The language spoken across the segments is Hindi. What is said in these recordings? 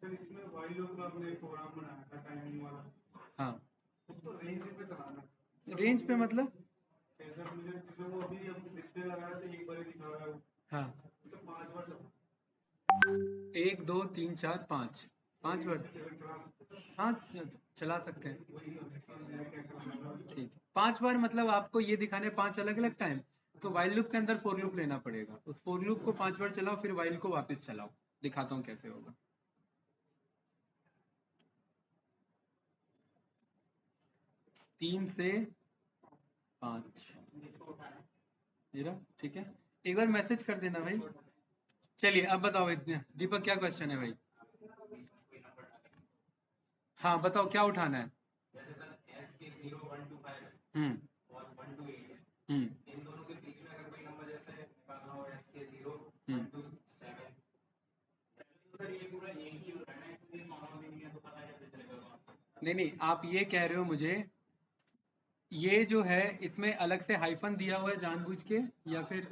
सर इसमें वाइल लूप का आपने एक प्रोग्राम बनाया था टाइमिंग वाला, हाँ उसको रेंज पे चलाना है। तो रेंज पे मुझे मतलब जैसे मुझे जैसे वो अभी अब डिस्प्ले लगाया तो एक बार ही दिखा रहा है वो, हाँ तो 5 बार चला 1 2 3 4 5 5 रेंज वर्ड पे चला सकते हैं। हाँ चला सकते हैं। वही समझ में कैसे बनाना है। ठीक है 5 बार मतलब आपको ये दिखाने 5 अलग अलग टाइम, तो वाइल लूप के अंदर फॉर लूप लेना पड़ेगा, उस फॉर लूप को 5 बार चलाओ फिर वाइल को वापस चलाओ। दिखाता हूँ कैसे होगा। 3 से 5 जीरो ठीक है। एक बार मैसेज कर देना भाई। चलिए अब बताओ इतने दीपक क्या क्वेश्चन है भाई। हाँ बताओ क्या उठाना है। हम्म हम्म हम्म नहीं नहीं आप ये कह रहे हो मुझे ये जो है इसमें अलग से हाइफन दिया हुआ है जानबूझ के या फिर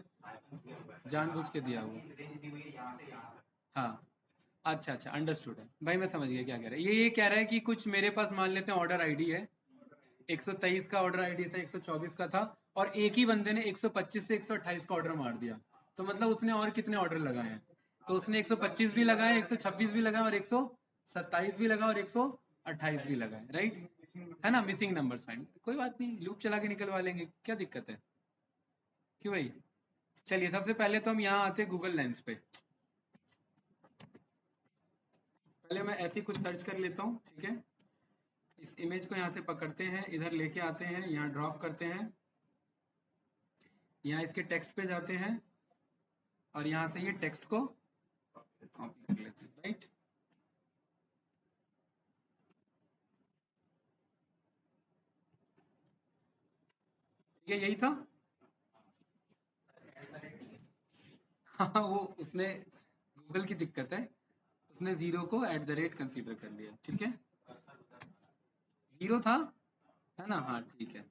जानबूझ के दिया हुआ। हाँ अच्छा अच्छा अंडरस्टूड है भाई मैं समझ गया क्या कह रहा है ये कह रहा है कि कुछ मेरे पास मान लेते हैं ऑर्डर आईडी है 123 का ऑर्डर आईडी था 124 का था और एक ही बंदे ने 125 से 128 का ऑर्डर मार दिया तो मतलब उसने और कितने ऑर्डर लगाए हैं तो उसने 125 भी लगाए 126 भी लगाए और 127 भी लगा और 128 भी लगाए राइट है ना मिसिंग नंबर्स फाइंड कोई बात नहीं लूप चला के निकलवा लेंगे क्या दिक्कत है क्यों भाई। चलिए सबसे पहले तो हम यहाँ आते हैं गूगल लेंस पे पहले मैं ऐसे ही कुछ सर्च कर लेता हूँ ठीक है। इस इमेज को यहाँ से पकड़ते हैं इधर लेके आते हैं यहाँ ड्रॉप करते हैं यहाँ इसके टेक्स्ट पे जाते हैं और यहाँ से ये टेक्स्ट को कॉपी कर लेते हैं राइट। ये यही था। हाँ वो उसने गूगल की दिक्कत है उसने जीरो को एट द रेट कंसीडर कर लिया ठीक है। जीरो था है ना हाँ ठीक है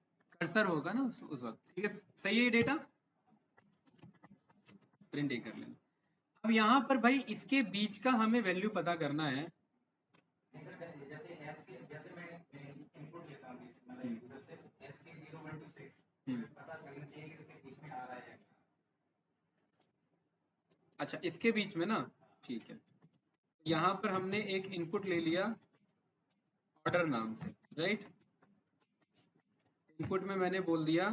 कर्सर होगा ना उस वक्त ठीक है सही है ये डेटा प्रिंट ही कर लेना। अब यहाँ पर भाई इसके बीच का हमें वैल्यू पता करना है। अच्छा इसके बीच में ना ठीक है यहाँ पर हमने एक इनपुट ले लिया ऑर्डर नाम से राइट। इनपुट में मैंने बोल दिया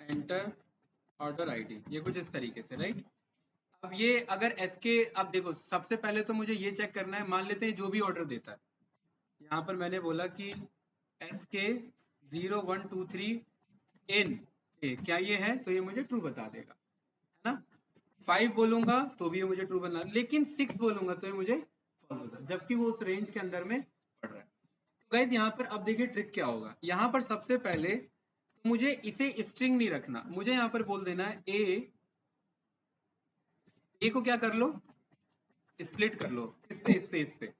एंटर ऑर्डर आईडी ये कुछ इस तरीके से राइट। अब ये अगर एस के अब देखो सबसे पहले तो मुझे ये चेक करना है मान लेते हैं जो भी ऑर्डर देता है यहाँ पर मैंने बोला कि एस के 0123 इन ए क्या ये है तो ये मुझे ट्रू बता देगा है ना। 5 बोलूंगा तो भी ये मुझे ट्रू बना लेकिन 6 बोलूंगा तो ये मुझे फॉल्स बता जबकि वो उस रेंज के अंदर में पड़ रहा है। तो गाइज यहाँ पर अब देखिए ट्रिक क्या होगा यहाँ पर सबसे पहले तो मुझे इसे स्ट्रिंग नहीं रखना मुझे यहाँ पर बोल देना है ए को क्या कर लो स्प्लिट कर लो इस पे इस पे इस पे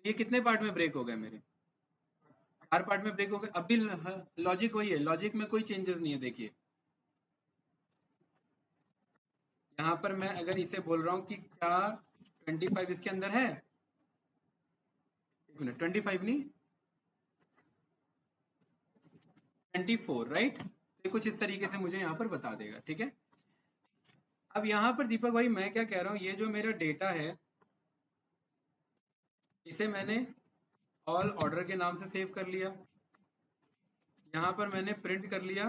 ये कितने पार्ट में ब्रेक हो गए मेरे हर पार्ट में ब्रेक हो गए। अब भी लॉजिक वही है लॉजिक में कोई चेंजेस नहीं है देखिए यहाँ पर मैं अगर इसे बोल रहा हूँ कि क्या 25 इसके अंदर है एक मिनट 25 नहीं 24 राइट तो कुछ इस तरीके से मुझे यहाँ पर बता देगा ठीक है। अब यहाँ पर दीपक भाई मैं क्या कह रहा हूँ ये जो मेरा डेटा है इसे मैंने ऑल ऑर्डर के नाम से सेव कर लिया यहाँ पर मैंने प्रिंट कर लिया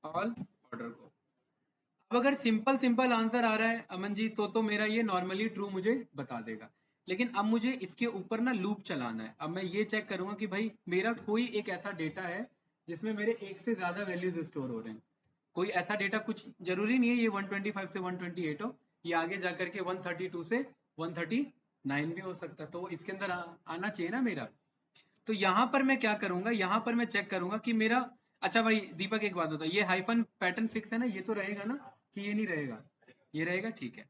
ऑल ऑर्डर को। अब अगर सिंपल सिंपल आंसर आ रहा है अमन जी तो मेरा ये नॉर्मली ट्रू मुझे बता देगा लेकिन अब मुझे इसके ऊपर ना लूप चलाना है। अब मैं ये चेक करूंगा कि भाई मेरा कोई एक ऐसा डेटा है जिसमें मेरे एक से ज्यादा वैल्यूज स्टोर हो रहे हैं कोई ऐसा डेटा कुछ जरूरी नहीं है ये 125 से 128 हो ये आगे जाकर के 132 से 139 भी हो सकता है तो इसके अंदर आना चाहिए ना मेरा। तो यहाँ पर मैं क्या करूंगा यहाँ पर मैं चेक करूंगा कि मेरा अच्छा भाई दीपक एक बात होता है ये हाइफन पैटर्न फिक्स है ना ये तो रहेगा ना कि ये नहीं रहेगा ये रहेगा ठीक है।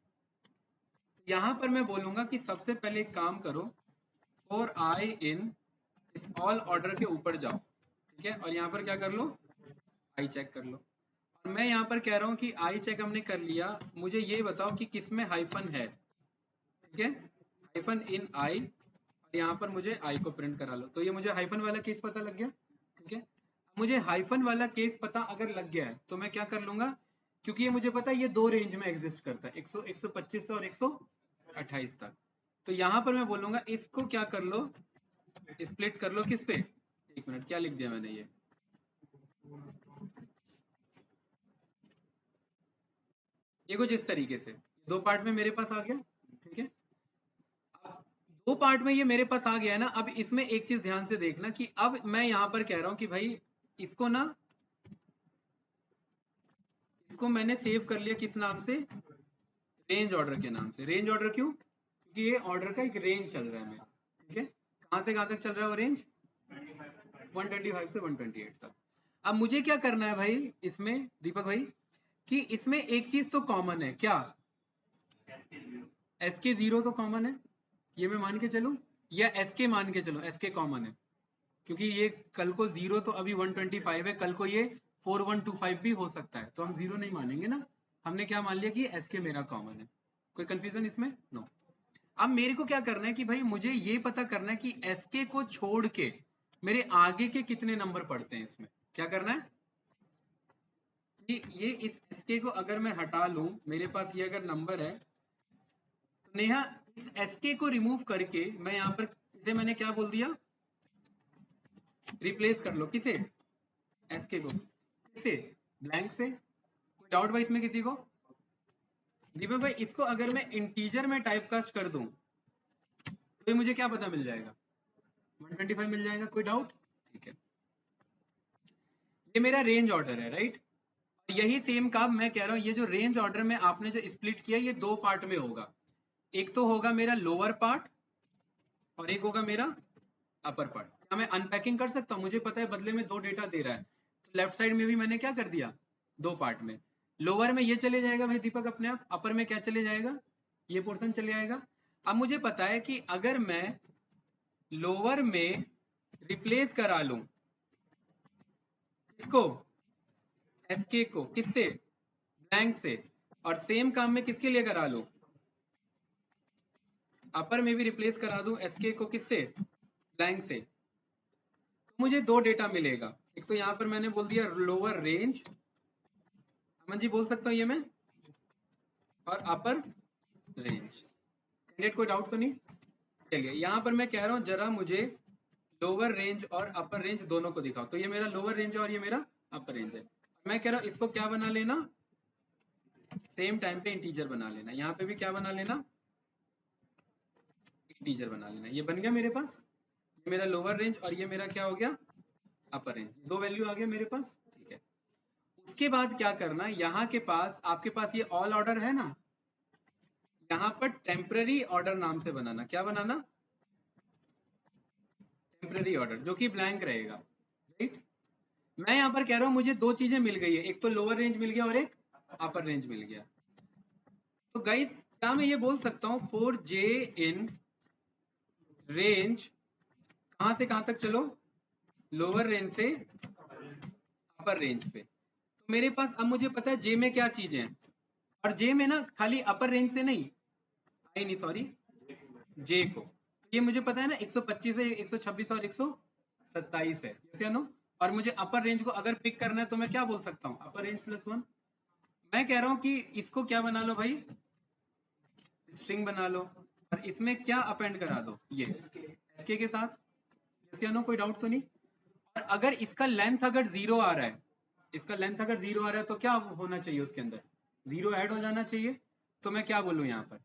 यहाँ पर मैं बोलूंगा कि सबसे पहले एक काम करो और आई इन इस ऑल ऑर्डर के ऊपर जाओ ठीक है और यहाँ पर क्या कर लो आई चेक कर लो और मैं यहाँ पर कह रहा हूँ कि आई चेक हमने कर लिया मुझे ये बताओ कि किस में हाइफन है ठीक है, हाइफन इन आई, और यहाँ पर मुझे आई को प्रिंट करा लो। तो ये मुझे हाइफन वाला केस पता लग गया। ठीक है, मुझे हाइफन वाला केस पता अगर लग गया है तो मैं क्या कर लूंगा, क्योंकि ये मुझे पता है ये दो रेंज में एग्जिस्ट करता है, 125 से और 128 तक। तो यहाँ पर मैं बोलूंगा इसको क्या कर लो, स्प्लिट कर लो किस पे, एक मिनट, क्या लिख दिया मैंने, ये कुछ इस तरीके से दो पार्ट में मेरे पास आ गया। ठीक है, अब दो पार्ट में ये मेरे पास आ गया है ना। अब इसमें एक चीज ध्यान से देखना कि अब मैं यहाँ पर कह रहा हूँ कि भाई इसको ना, इसको मैंने सेव कर लिया किस नाम से, रेंज ऑर्डर के नाम से। रेंज ऑर्डर क्यों, क्योंकि ये ऑर्डर का एक रेंज चल रहा है मेरा। ठीक है, कहाँ से कहाँ तक चल रहा है वो रेंज, 125 से 128 तक। अब मुझे क्या करना है भाई इसमें दीपक भाई, कि इसमें एक चीज तो कॉमन है, क्या, एस के जीरो तो कॉमन है, ये मैं मान के चलूं, या एस के मान के चलो, एस के कॉमन है, क्योंकि ये कल को जीरो तो अभी 125 है, कल को ये 4125 भी हो सकता है, तो हम जीरो नहीं मानेंगे ना। हमने क्या मान लिया कि एस के मेरा कॉमन है। कोई कंफ्यूजन इसमें, नो। अब मेरे को क्या करना है कि भाई मुझे ये पता करना है कि एस के को छोड़ के मेरे आगे के कितने नंबर पड़ते हैं इसमें। क्या करना है कि ये इस एस के को अगर मैं हटा लूं, मेरे पास ये अगर नंबर है, तो नेहा इस एस के को रिमूव करके मैं यहाँ पर इसे मैंने क्या बोल दिया, रिप्लेस कर लो किसे, एस के को किसे, ब्लैंक से। कोई डाउट भाई इसमें किसी को, दीपक भाई इसको अगर मैं इंटीजर में टाइपकास्ट कर दूं तो ये मुझे क्या पता मिल जाएगा, 125 मिल जाएगा। कोई डाउट, ठीक है, ये मेरा रेंज ऑर्डर है, राइट। यही सेम काम मैं कह रहा हूं, ये जो रेंज ऑर्डर में आपने जो स्प्लिट किया ये दो पार्ट में होगा, एक तो होगा मेरा लोअर पार्ट और एक होगा मेरा अपर पार्ट। क्या मैं अनपैकिंग कर सकता हूँ, मुझे पता है बदले में दो डेटा दे रहा है, तो लेफ्ट साइड में भी मैंने क्या कर दिया, दो पार्ट में। लोअर में ये चले जाएगा भाई दीपक अपने आप, अपर में क्या चले जाएगा, ये पोर्शन चले जाएगा। अब मुझे पता है कि अगर मैं लोअर में रिप्लेस करा लूं इसको, एसके को किससे, ब्लैंक से, और सेम काम में किसके लिए करा लूं, अपर में भी रिप्लेस करा दूं एसके को किससे, ब्लैंक से, तो मुझे दो डेटा मिलेगा। एक तो यहाँ पर मैंने बोल दिया लोअर रेंज, अमन जी बोल सकता हूँ ये मैं, और अपर रेंज। कैंडिडेट कोई डाउट तो नहीं, चलिए यहाँ पर मैं कह रहा हूँ जरा मुझे लोअर रेंज और अपर रेंज दोनों को दिखाओ। तो ये मेरा लोअर रेंज है और ये मेरा अपर रेंज है। मैं कह रहा हूँ इसको क्या बना लेना, सेम टाइम पे इंटीजर बना लेना। यहाँ पे भी क्या बना लेना, इंटीजर बना लेना। ये बन गया मेरे पास, ये मेरा लोअर रेंज और ये मेरा क्या हो गया, अपर रेंज। दो वैल्यू आ गया मेरे पास, ठीक है। उसके बाद क्या करना, यहाँ के पास आपके पास ये ऑल ऑर्डर है ना, यहाँ पर टेम्पररी ऑर्डर नाम से बनाना। क्या बनाना, टेम्पररी ऑर्डर, जो कि ब्लैंक रहेगा, राइट। मैं यहाँ पर कह रहा हूँ मुझे दो चीजें मिल गई है, एक तो लोअर रेंज मिल गया और एक अपर रेंज मिल गया। तो गाइस क्या मैं ये बोल सकता हूँ 4j इन रेंज कहाँ से कहाँ तक, चलो लोअर रेंज से अपर रेंज पे। तो मेरे पास अब मुझे पता है जे में क्या चीजें हैं, और जे में ना खाली अपर रेंज से नहीं, आई नहीं सॉरी, जे को, ये मुझे पता है ना 125 है, 126 और 127 है, yes या नो। और मुझे अपर रेंज को अगर पिक करना है तो मैं क्या बोल सकता हूँ, अपर रेंज +1। मैं कह रहा हूँ कि इसको क्या बना लो भाई, स्ट्रिंग बना लो, और इसमें क्या अपेंड करा दो, ये एसके के साथ, yes या नो। कोई डाउट तो नहीं। और अगर इसका लेंथ अगर 0 आ रहा है, इसका लेंथ अगर 0 आ रहा है तो क्या होना चाहिए उसके अंदर, 0 ऐड हो जाना चाहिए। तो मैं क्या बोलूँ यहाँ पर,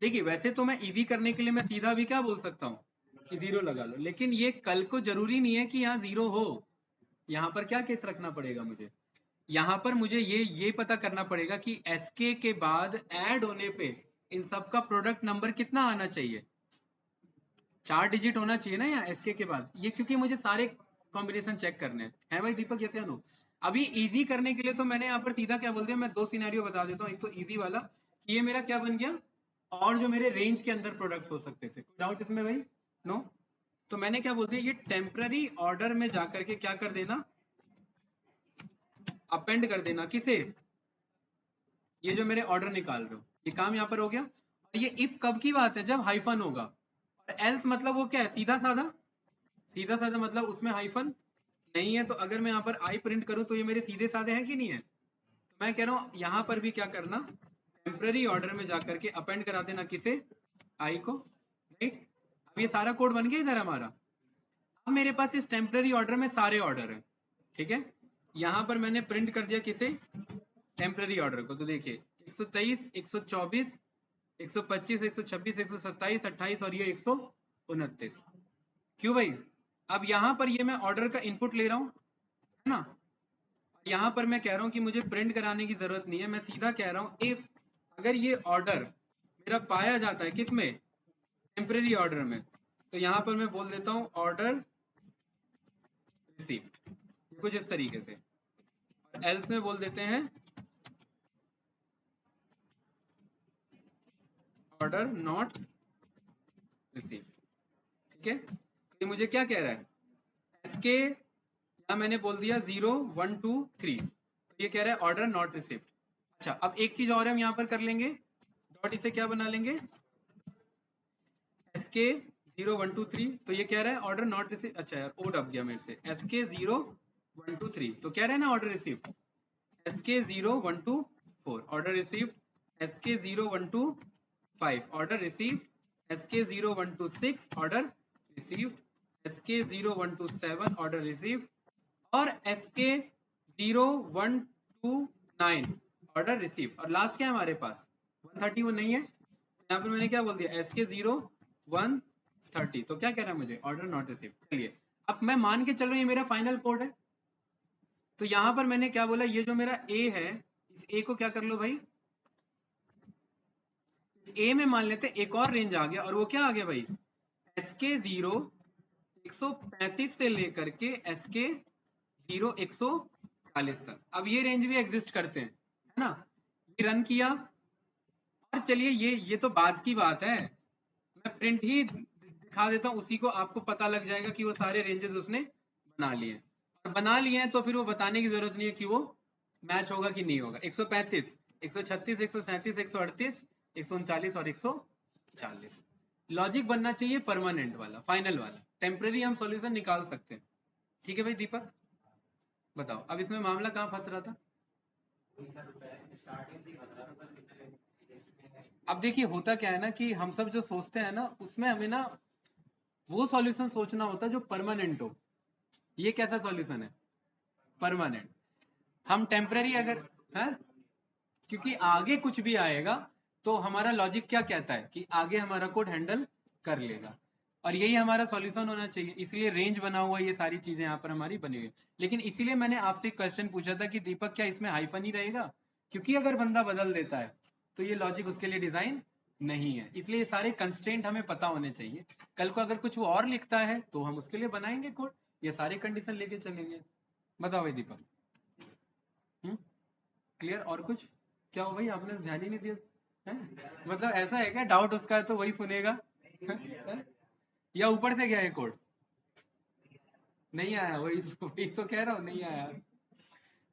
देखिए वैसे तो मैं इजी करने के लिए मैं सीधा भी क्या बोल सकता हूँ कि 0 लगा लो, लेकिन ये कल को जरूरी नहीं है कि यहाँ 0 हो। यहाँ पर क्या केस रखना पड़ेगा मुझे, यहाँ पर मुझे ये पता करना पड़ेगा कि एसके के बाद ऐड होने पे इन सब का प्रोडक्ट नंबर कितना आना चाहिए, 4 डिजिट होना चाहिए ना यहाँ एसके के बाद, ये क्योंकि मुझे सारे कॉम्बिनेशन चेक करने हैं, है भाई दीपक, जैसे नो। अभी इजी करने के लिए तो मैंने यहाँ पर सीधा क्या बोल दिया, मैं दो सिनेरियो बता देता हूँ। एक तो इजी वाला कि ये मेरा क्या बन गया, और जो मेरे रेंज के अंदर प्रोडक्ट्स हो सकते थे। डाउट इसमें भाई, नो। तो मैंने क्या बोल दिया, ये टेम्पररी ऑर्डर में जाकर के क्या कर देना, अपेंड कर देना किसे, ये जो मेरे ऑर्डर निकाल रहे हो, ये काम यहाँ पर हो गया। और ये इफ कब की बात है, जब हाइफन होगा। और एल्स मतलब वो क्या है, सीधा साधा, सीधा साधा मतलब उसमें हाइफन नहीं है। तो अगर मैं यहाँ पर आई प्रिंट करूँ तो ये मेरे सीधे साधे हैं कि नहीं है। तो मैं कह रहा हूँ यहाँ पर भी क्या करना, टेम्पररी ऑर्डर में जाकर के अपेंड करा देना किसे, आई को, राइट। अब ये सारा कोड बन गया इधर हमारा। अब मेरे पास इस टेम्पररी ऑर्डर में सारे ऑर्डर हैं, ठीक है। यहाँ पर मैंने प्रिंट कर दिया किसे, टेम्पररी ऑर्डर को। तो देखिए 123, 124, 125, 126, 127, 28 और ये 129। क्यों भाई, अब यहाँ पर ये मैं ऑर्डर का इनपुट ले रहा हूँ, है ना। यहाँ पर मैं कह रहा हूँ कि मुझे प्रिंट कराने की जरूरत नहीं है, मैं सीधा कह रहा हूँ इफ अगर ये ऑर्डर मेरा पाया जाता है किसमें, टेम्पररी ऑर्डर में, तो यहाँ पर मैं बोल देता हूँ ऑर्डर रिसीव्ड, कुछ इस तरीके से। और एल्स में बोल देते हैं ऑर्डर नॉट रिसीव्ड, ठीक है। तो ये मुझे क्या कह रहा है, एसके यहाँ मैंने बोल दिया 0 1 2 3, तो ये कह रहा है ऑर्डर नॉट रिसीव्ड। अच्छा, अब एक चीज और हम यहाँ पर कर लेंगे, डॉट इसे क्या बना लेंगे, एसके 0 1 2 3, तो ये कह रहा है ऑर्डर नॉट रिसीव। अच्छा यार ओ दब गया मेरे से, एसके 0 1 2 3, तो कह रहे हैं ना order received, SK 0 1 2 4 order received, SK 0 1 2 5 order received, SK 0 1 2 6 order received, SK 0 1 2 7 order received, और एसके 0 1 2 9 ऑर्डर रिसीव्ड। और लास्ट क्या है हमारे पास 130, वो नहीं है। यहाँ पर मैंने क्या बोल दिया, एसके 0 1 30, तो क्या कह रहा है मुझे, ऑर्डर नॉट रिसीव्ड। चलिए अब मैं मान के चल रहा हूँ ये मेरा फाइनल कोड है। तो यहाँ पर मैंने क्या बोला, ये जो मेरा ए है, इस ए को क्या कर लो भाई, ए में मान लेते एक और रेंज आ गया, और वो क्या आ गया भाई, एसके 0 135 से लेकर के एसके 0 140 तक। अब ये रेंज भी एग्जिस्ट करते हैं, है ना। ये रन किया, और चलिए ये तो बाद की बात है, मैं प्रिंट ही दिखा देता हूँ, उसी को आपको पता लग जाएगा कि वो सारे रेंजेस उसने बना लिए हैं। और बना लिए हैं तो फिर वो बताने की जरूरत नहीं है कि वो मैच होगा कि नहीं होगा। 135, 136, 137, 138, 139 और 140। लॉजिक बनना चाहिए परमानेंट वाला, फाइनल वाला। टेम्परेरी हम सॉल्यूशन निकाल सकते हैं, ठीक है भाई। दीपक बताओ अब इसमें मामला कहाँ फंस रहा था। अब देखिए होता क्या है ना कि हम सब जो सोचते हैं ना, उसमें हमें ना वो सॉल्यूशन सोचना होता है जो परमानेंट हो। ये कैसा सॉल्यूशन है, परमानेंट। हम टेम्पररी अगर है, क्योंकि आगे कुछ भी आएगा तो हमारा लॉजिक क्या कहता है कि आगे हमारा कोड हैंडल कर लेगा, और यही हमारा सॉल्यूशन होना चाहिए। इसलिए रेंज बना हुआ, ये सारी चीजें यहाँ पर हमारी बनी हुई। लेकिन इसीलिए मैंने आपसे क्वेश्चन पूछा था कि दीपक क्या इसमें हाइफन ही रहेगा, क्योंकि अगर बंदा बदल देता है तो ये लॉजिक उसके लिए डिजाइन नहीं है। इसलिए ये सारे कंस्ट्रेंट हमें पता होने चाहिए। कल को अगर कुछ वो और लिखता है तो हम उसके लिए बनाएंगे कोड, ये सारे कंडीशन लेके चलेंगे। बताओ भाई दीपक, क्लियर। और कुछ क्या हो भाई, आपने ध्यान ही नहीं दिया है? मतलब ऐसा है क्या, डाउट उसका है तो वही सुनेगा या ऊपर से गया है कोड, नहीं आया, वही तो कह रहा हूँ नहीं आया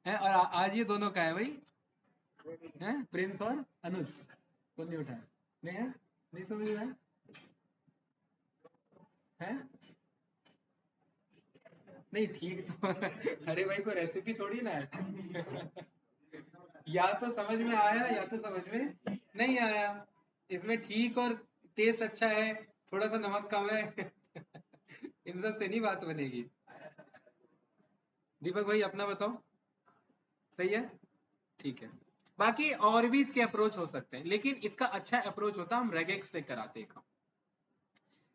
है। और आज ये दोनों का है भाई, है प्रिंस और अनुज, कौन नहीं उठाया, नहीं है, नहीं समझ रहा है नहीं ठीक तो अरे भाई कोई रेसिपी थोड़ी ना है या तो समझ में आया या तो समझ में नहीं आया। इसमें ठीक और टेस्ट अच्छा है, थोड़ा सा नमक कम है इन सब से नहीं बात बनेगी। दीपक भाई अपना बताओ, सही है, ठीक है। बाकी और भी इसके अप्रोच हो सकते हैं, लेकिन इसका अच्छा अप्रोच होता हम रेगेक्स से कराते हैं।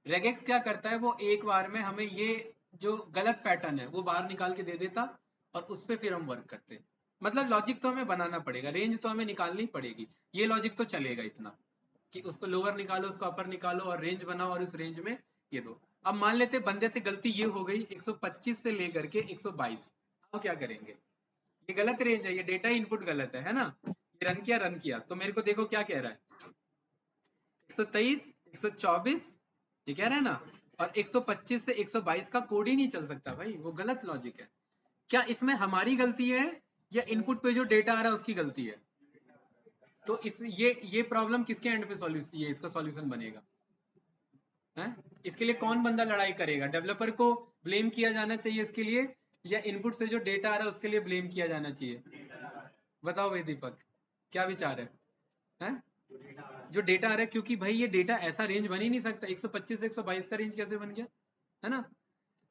रेगेक्स क्या करता है, वो एक बार में हमें ये जो गलत पैटर्न है वो बाहर निकाल के दे देता, और उस पर फिर हम वर्क करते। मतलब लॉजिक तो हमें बनाना पड़ेगा, रेंज तो हमें निकालनी पड़ेगी, ये लॉजिक तो चलेगा इतना कि उसको लोअर निकालो, उसको अपर निकालो और रेंज बनाओ, और इस रेंज में ये दो। अब मान लेते बंदे से गलती ये हो गई 125 से लेकर के 122, अब क्या करेंगे, ये गलत रेंज है, ये डेटा इनपुट गलत है ना। ये रन किया तो मेरे को देखो क्या कह रहा है, 123, 124, ये कह रहा है ना, और 125 से 122 का कोड ही नहीं चल सकता भाई, वो गलत लॉजिक है। क्या इसमें हमारी गलती है या इनपुट पे जो डेटा आ रहा है उसकी गलती है, तो इस ये प्रॉब्लम किसके एंड पे सॉल्यूशन, ये इसका सॉल्यूशन बनेगा है? इसके लिए कौन बंदा लड़ाई करेगा? डेवलपर को ब्लेम किया जाना चाहिए इसके लिए, या इनपुट से जो डेटा आ रहा है उसके लिए ब्लेम किया जाना चाहिए? बताओ भाई दीपक, क्या विचार है? जो डेटा आ रहा है, क्योंकि भाई ये डेटा ऐसा रेंज बन ही नहीं सकता, 125 से 122 का रेंज कैसे बन गया, है ना?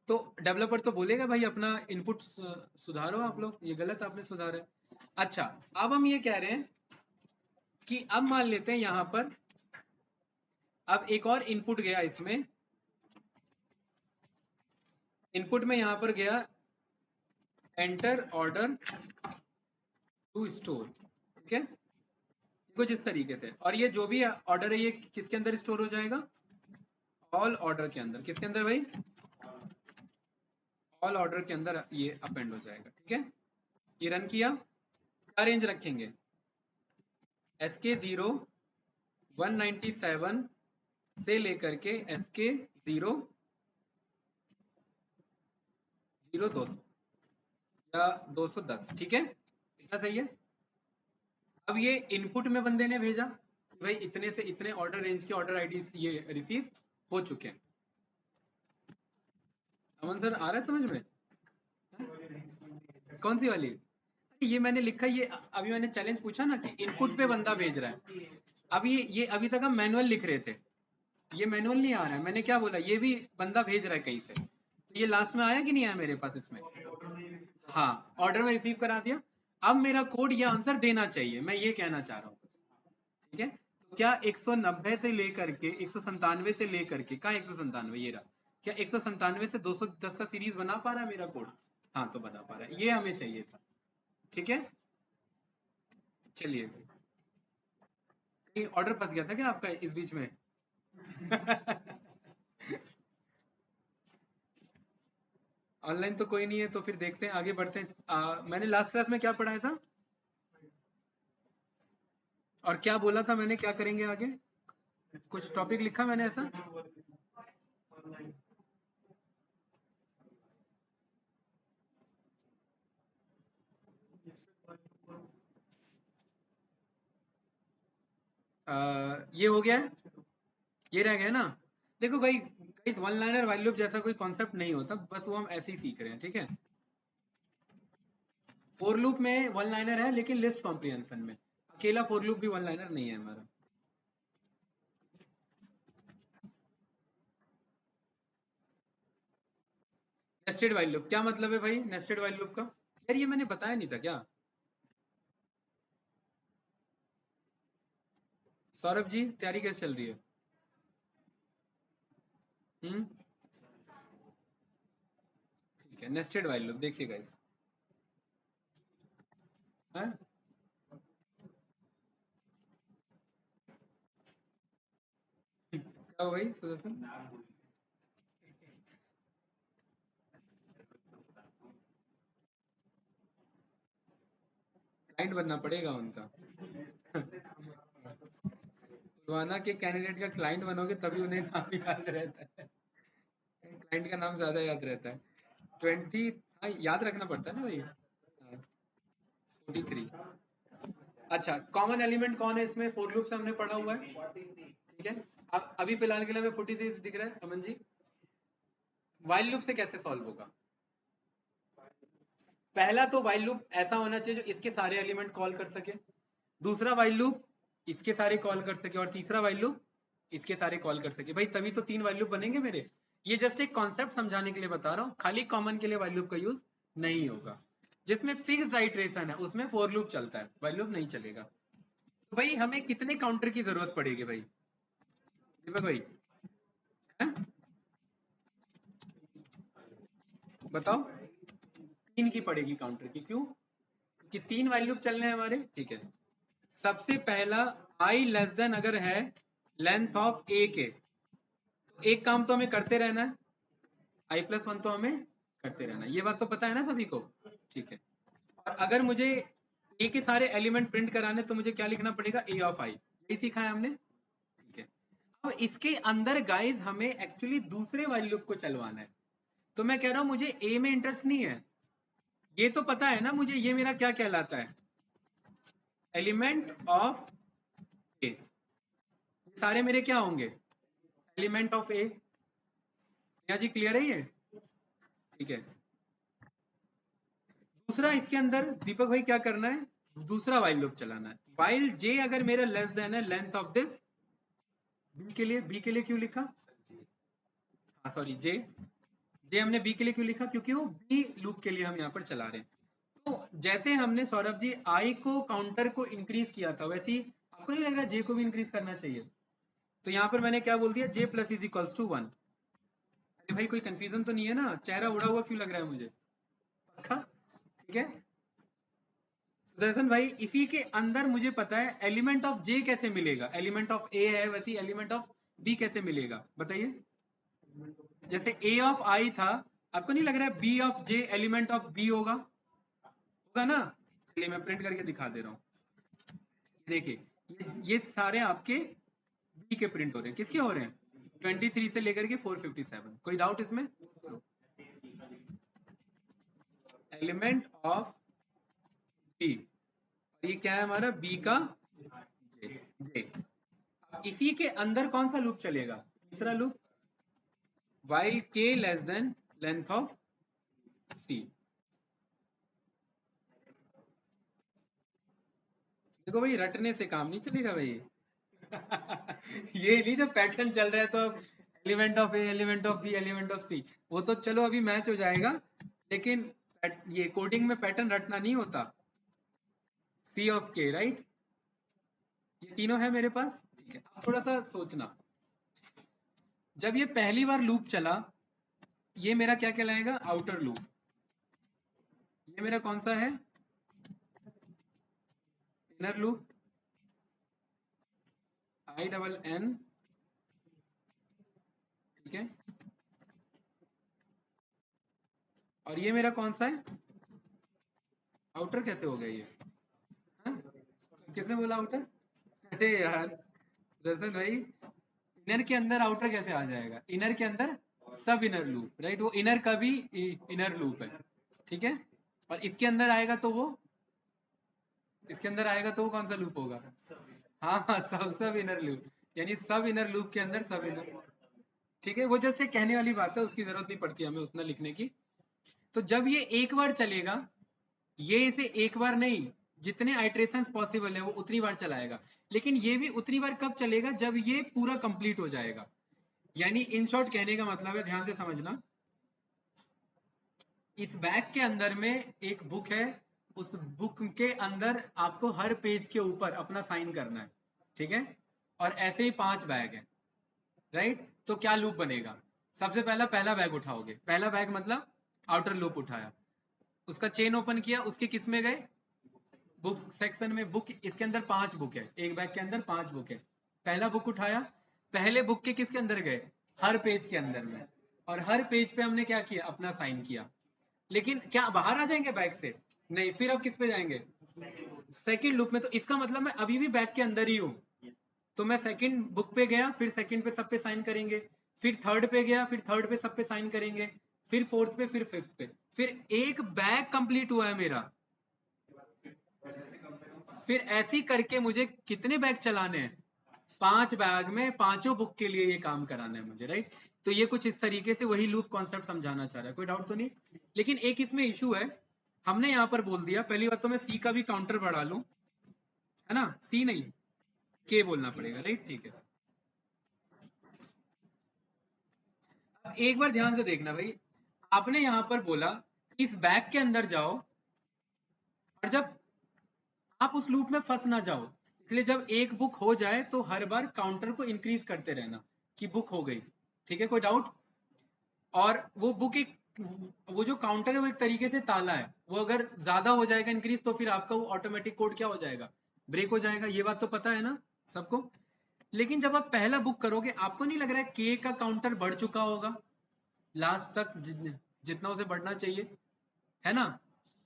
तो डेवलपर तो बोलेगा भाई अपना इनपुट सुधारो आप लोग, ये गलत आपने सुधारा है। अच्छा, अब हम ये कह रहे हैं कि अब मान लेते हैं यहां पर अब एक और इनपुट गया इसमें, इनपुट में यहां पर गया एंटर ऑर्डर टू स्टोर, ठीक है? कुछ इस तरीके से, और ये जो भी ऑर्डर है ये किसके अंदर स्टोर हो जाएगा? ऑल ऑर्डर के अंदर। किसके अंदर भाई? ऑल ऑर्डर के अंदर ये अपेंड हो जाएगा, ठीक है? ये रन किया, क्या रेंज रखेंगे? SK0 197 से लेकर के SK0 200 या 210, ठीक है? इतना सही है? अब ये इनपुट में बंदे ने भेजा भाई इतने से इतने ऑर्डर रेंज के ऑर्डर आईडी ये रिसीव हो चुके हैं। अमन सर आ रहा है समझ में? कौन सी वाली? ये मैंने लिखा, ये अभी मैंने चैलेंज पूछा ना कि इनपुट पे बंदा भेज रहा है। अब ये अभी तक हम मैनुअल लिख रहे थे, ये मैनुअल नहीं आ रहा है। मैंने क्या बोला, ये भी बंदा भेज रहा है कहीं से, तो ये लास्ट में आया कि नहीं आया मेरे पास इसमें? हाँ, ऑर्डर में रिसीव करा दिया। अब मेरा कोड ये आंसर देना चाहिए, मैं ये कहना चाह रहा हूँ, ठीक है? तो क्या 190 से लेकर के 197 से लेकर के, कहाँ 197 ये रहा, क्या 197 से 210 का सीरीज बना पा रहा है मेरा कोड? हाँ तो बना पा रहा है, ये हमें चाहिए था, ठीक है? चलिए, कहीं ऑर्डर फंस गया था क्या आपका इस बीच में? ऑनलाइन तो कोई नहीं है, तो फिर देखते हैं, आगे बढ़ते हैं। मैंने लास्ट क्लास में क्या पढ़ाया था और क्या बोला था मैंने, क्या करेंगे आगे? कुछ टॉपिक लिखा मैंने ऐसा? ये हो गया है, ये रह गया ना? देखो भाई, इस वन लाइनर वाइल लूप जैसा कोई कॉन्सेप्ट नहीं होता, बस वो हम ऐसे ही सीख रहे हैं, ठीक है? फोर लूप में वन लाइनर है, लेकिन लिस्ट कॉम्प्रिहेंशन में अकेला फोर लूप भी वन लाइनर नहीं है हमारा। नेस्टेड वाइल लूप क्या मतलब है भाई? नेस्टेड वाइल लूप का यार ये मैंने बताया नहीं था क्या? सौरभ जी तैयारी कैसे चल रही है? ठीक है, नेस्टेड वाइल लूप देखिए गाइस, हाँ? क्या हो भाई सुदर्शन? क्लाइंट बनना पड़ेगा उनका। पुलवाना के कैंडिडेट का क्लाइंट बनोगे तभी उन्हें नाम याद रहता है, क्लाइंट का नाम ज्यादा याद रहता है। 20, हाँ, याद रखना पड़ता है ना भाई। 43। अच्छा, कॉमन एलिमेंट कौन है इसमें? फोर लूप से हमने पढ़ा हुआ है, ठीक है? अभी फिलहाल के लिए हमें 43 दिख रहा है अमन जी। वाइल लूप से कैसे सॉल्व होगा? पहला तो वाइल लूप ऐसा होना चाहिए जो इसके सारे एलिमेंट कॉल कर सके, दूसरा वाइल लूप इसके सारे कॉल कर सके, और तीसरा वाइल लूप इसके सारे कॉल कर सके। भाई तभी तो 3 वाइल लूप बनेंगे मेरे। ये जस्ट एक कॉन्सेप्ट समझाने के लिए बता रहा हूँ, खाली कॉमन के लिए वाइल लूप का यूज नहीं होगा। जिसमें फिक्स्ड आइटरेशन है उसमें फॉर लूप चलता है, वाइल लूप नहीं चलेगा। तो भाई हमें कितने काउंटर की जरूरत पड़ेगी भाई दीपक भाई, है? बताओ। 3 की पड़ेगी काउंटर की, क्यों? क्योंकि 3 वाइल लूप चलने हैं हमारे, ठीक है? सबसे पहला आई लेस देन अगर है लेंथ ऑफ ए के, तो एक काम तो हमें करते रहना है, i+1 तो हमें करते रहना है, ये बात तो पता है ना सभी को, ठीक है? और अगर मुझे ए के सारे एलिमेंट प्रिंट कराने तो मुझे क्या लिखना पड़ेगा? ए ऑफ आई, यही सीखा है हमने, ठीक है? अब इसके अंदर गाइस हमें एक्चुअली दूसरे वाइल लूप को चलवाना है, तो मैं कह रहा हूं मुझे ए में इंटरेस्ट नहीं है, ये तो पता है ना मुझे ये मेरा क्या कहलाता है? एलिमेंट ऑफ सारे मेरे क्या होंगे, एलिमेंट ऑफ ए। जी क्लियर है ये? ठीक है। दूसरा इसके अंदर दीपक भाई क्या करना है, दूसरा वाइल लूप चलाना है। वाइल जे अगर मेरा लेस देन है लेंथ ऑफ दिस, बी के लिए, बी के लिए क्यों लिखा, हाँ सॉरी जे, जे हमने बी के लिए क्यों लिखा, क्योंकि वो बी लूप के लिए हम यहाँ पर चला रहे हैं। तो जैसे हमने सौरभ जी आई को काउंटर को इंक्रीज किया था, वैसे ही आपको नहीं लग रहा जे को भी इंक्रीज करना चाहिए? तो यहाँ पर मैंने क्या बोल दिया, जे प्लस इज इक्वल्स टू 1। अरे भाई कोई कंफ्यूजन तो नहीं है ना, चेहरा उड़ा हुआ क्यों लग रहा है मुझे, पक्का? ठीक है सुदर्शन भाई, इसी के अंदर मुझे पता है एलिमेंट ऑफ जे कैसे मिलेगा, एलिमेंट ऑफ ए है वैसे ही एलिमेंट ऑफ बी कैसे मिलेगा बताइए। जैसे ए ऑफ आई था, आपको नहीं लग रहा है B of J element of B होगा, होगा ना? चलिए मैं प्रिंट करके दिखा दे रहा हूँ। देखिए ये सारे आपके बी के प्रिंट हो रहे हैं, किसके हो रहे हैं, 23 से लेकर के 457। कोई डाउट इसमें? एलिमेंट ऑफ बी, ये क्या है हमारा बी का जे। इसी के अंदर कौन सा लूप चलेगा, तीसरा loop, while k less than length of c। देखो भाई रटने से काम नहीं चलेगा भाई। ये नहीं जो पैटर्न चल रहा है तो element of A, element of B, element of C, वो तो चलो अभी मैच हो जाएगा, लेकिन ये कोडिंग में पैटर्न रटना नहीं होता। पी ऑफ के, राइट, ये तीनों है मेरे पास। ठीक है, अब थोड़ा सा सोचना, जब ये पहली बार लूप चला, ये मेरा क्या कहलाएगा, आउटर लूप। ये मेरा कौन सा है, inner loop, I double N, ठीक है। और ये मेरा कौन सा है, आउटर कैसे हो गया ये, हाँ? किसने बोला आउटर? अरे यार दरअसल भाई, इनर के अंदर आउटर कैसे आ जाएगा, इनर के अंदर सब इनर लूप, राइट, वो इनर का भी इनर लूप है, ठीक है। और इसके अंदर आएगा तो वो, इसके अंदर आएगा तो वो कौन सा लूप होगा, हाँ हाँ सब सब इनर लूप, यानी सब इनर लूप के अंदर सब इनर, ठीक है। वो जस्ट एक कहने वाली बात है, उसकी जरूरत नहीं पड़ती हमें उतना लिखने की। तो जब ये एक बार चलेगा, ये इसे एक बार नहीं, जितने आइट्रेशन पॉसिबल है वो उतनी बार चलाएगा, लेकिन ये भी उतनी बार कब चलेगा, जब ये पूरा कंप्लीट हो जाएगा। यानी इन शॉर्ट कहने का मतलब है, ध्यान से समझना, इस बैग के अंदर में एक बुक है, उस बुक के अंदर आपको हर पेज के ऊपर अपना साइन करना है, ठीक है। और ऐसे ही 5 बैग है, राइट। तो क्या लूप बनेगा, सबसे पहला बैग उठाओगे, पहला बैग मतलब आउटर लूप उठाया, उसका चेन ओपन किया, उसके किस में गए, बुक सेक्शन में। बुक, इसके अंदर 5 बुक है, एक बैग के अंदर 5 बुक है। पहला बुक उठाया, पहले बुक के किसके अंदर गए, हर पेज के अंदर में, और हर पेज पे हमने क्या किया, अपना साइन किया। लेकिन क्या बाहर आ जाएंगे बैग से, नहीं, फिर अब किस पे जाएंगे, सेकंड लूप में। तो इसका मतलब मैं अभी भी बैग के अंदर ही हूँ, तो मैं सेकंड बुक पे गया, फिर सेकंड पे सब पे साइन करेंगे, फिर थर्ड पे गया, फिर थर्ड पे सब पे साइन करेंगे, फिर फोर्थ पे, फिर फिफ्थ पे, फिर एक बैग कंप्लीट हुआ है मेरा। फिर ऐसे ही करके मुझे कितने बैग चलाने हैं, 5 बैग में पांचों बुक के लिए ये काम कराना है मुझे, राइट। तो ये कुछ इस तरीके से वही लूप कॉन्सेप्ट समझाना चाह रहा है, कोई डाउट तो नहीं। लेकिन एक इसमें इशू है, हमने यहाँ पर बोल दिया, पहली बात तो मैं सी का भी काउंटर बढ़ा लूं, है ना, सी नहीं के बोलना पड़ेगा, राइट, ठीक है। अब एक बार ध्यान से देखना भाई, आपने यहाँ पर बोला इस बैग के अंदर जाओ, और जब आप उस लूप में फंस ना जाओ, इसलिए जब एक बुक हो जाए तो हर बार काउंटर को इंक्रीज करते रहना कि बुक हो गई, ठीक है, कोई डाउट? और वो बुक एक, वो जो काउंटर है वो एक तरीके से ताला है, वो अगर ज्यादा हो जाएगा इंक्रीज तो फिर आपका वो ऑटोमेटिक कोड क्या हो जाएगा, ब्रेक हो जाएगा। ये बात तो पता है ना सबको। लेकिन जब आप पहला बुक करोगे, आपको नहीं लग रहा है के का काउंटर बढ़ चुका होगा लास्ट तक, जितना उसे बढ़ना चाहिए, है ना?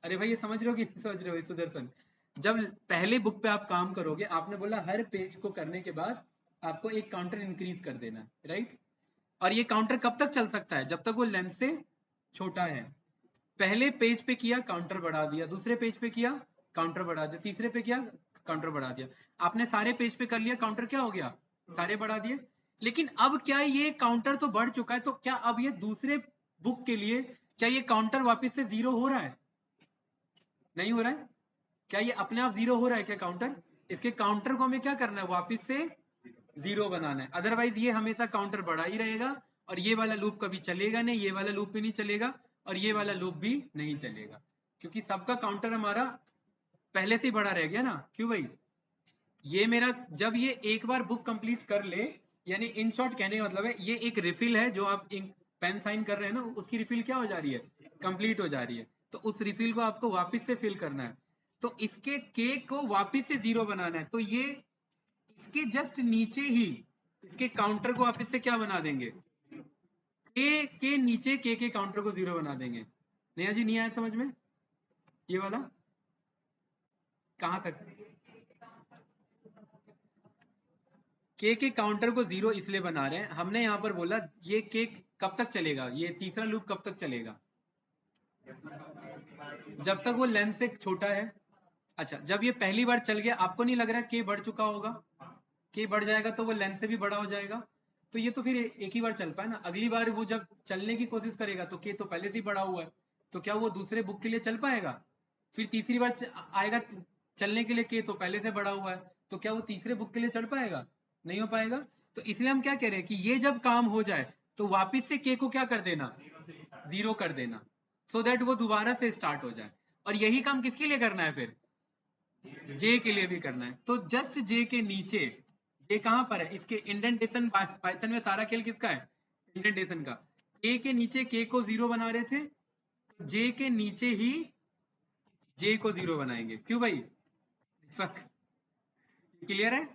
अरे भाई ये समझ रहे हो कि नहीं समझ रहे हो सुदर्शन? जब पहले बुक पे आप काम करोगे, आपने बोला हर पेज को करने के बाद आपको एक काउंटर इंक्रीज कर देना, राइट। और ये काउंटर कब तक चल सकता है, जब तक वो लेंथ से छोटा है। पहले पेज पे किया, काउंटर बढ़ा दिया, दूसरे पेज पे किया, काउंटर बढ़ा दिया, तीसरे पे किया, काउंटर बढ़ा दिया, आपने सारे पेज पे कर लिया, काउंटर क्या हो गया, सारे बढ़ा दिए। लेकिन अब क्या ये काउंटर तो बढ़ चुका है, तो क्या अब ये दूसरे बुक के लिए क्या ये काउंटर वापस से 0 हो रहा है? नहीं हो रहा है। क्या ये अपने आप 0 हो रहा है क्या काउंटर? इसके काउंटर को हमें क्या करना है, वापस से 0 बनाना है, अदरवाइज ये हमेशा काउंटर बढ़ा ही रहेगा और ये वाला लूप कभी चलेगा नहीं, ये वाला लूप भी नहीं चलेगा और ये वाला लूप भी नहीं चलेगा, क्योंकि सबका काउंटर हमारा पहले से ही बढ़ा रह गया ना। क्यों भाई? ये मेरा जब ये एक बार बुक कंप्लीट कर ले, यानी इन शॉर्ट कहने का मतलब है ये एक रिफिल है, जो आप पेन साइन कर रहे हैं ना, उसकी रिफिल क्या हो जा रही है, कंप्लीट हो जा रही है। तो उस रिफिल को आपको वापस से फिल करना है, तो इसके के को वापस से 0 बनाना है, तो ये इसके जस्ट नीचे ही इसके काउंटर को वापस से क्या बना देंगे, के नीचे के काउंटर को 0 बना देंगे। नया जी नहीं आया समझ में? ये वाला कहां तक? के काउंटर को 0 इसलिए बना रहे हैं, हमने यहाँ पर बोला ये के कब तक चलेगा, ये तीसरा लूप कब तक चलेगा, जब तक वो लेंथ से छोटा है। अच्छा, जब ये पहली बार चल गया, आपको नहीं लग रहा के बढ़ चुका होगा? के बढ़ जाएगा तो वो लेंथ से भी बड़ा हो जाएगा, तो ये तो फिर एक ही बार चल पाए ना। अगली बार वो जब चलने की कोशिश करेगा तो के तो पहले से ही बड़ा हुआ है, तो क्या वो दूसरे बुक के लिए चल पाएगा? फिर तीसरी बार आएगा चलने के लिए, के तो पहले से बड़ा हुआ है, तो क्या वो तीसरे बुक के लिए चढ़ पाएगा? नहीं हो पाएगा। तो इसलिए हम क्या कह रहे हैं कि ये जब काम हो जाए तो वापिस से के को क्या कर देना, 0 कर देना, सो दैट वो दोबारा से स्टार्ट हो जाए। और यही काम किसके लिए करना है फिर? जे के लिए भी करना है। तो जस्ट जे के नीचे, ये कहां पर है, इसके इंडेंटेशन, पाइथन में सारा खेल किसका है, इंडेंटेशन का। ए के नीचे के को 0 बना रहे थे, जे के नीचे ही जे को 0 बनाएंगे। क्यों भाई? क्लियर है?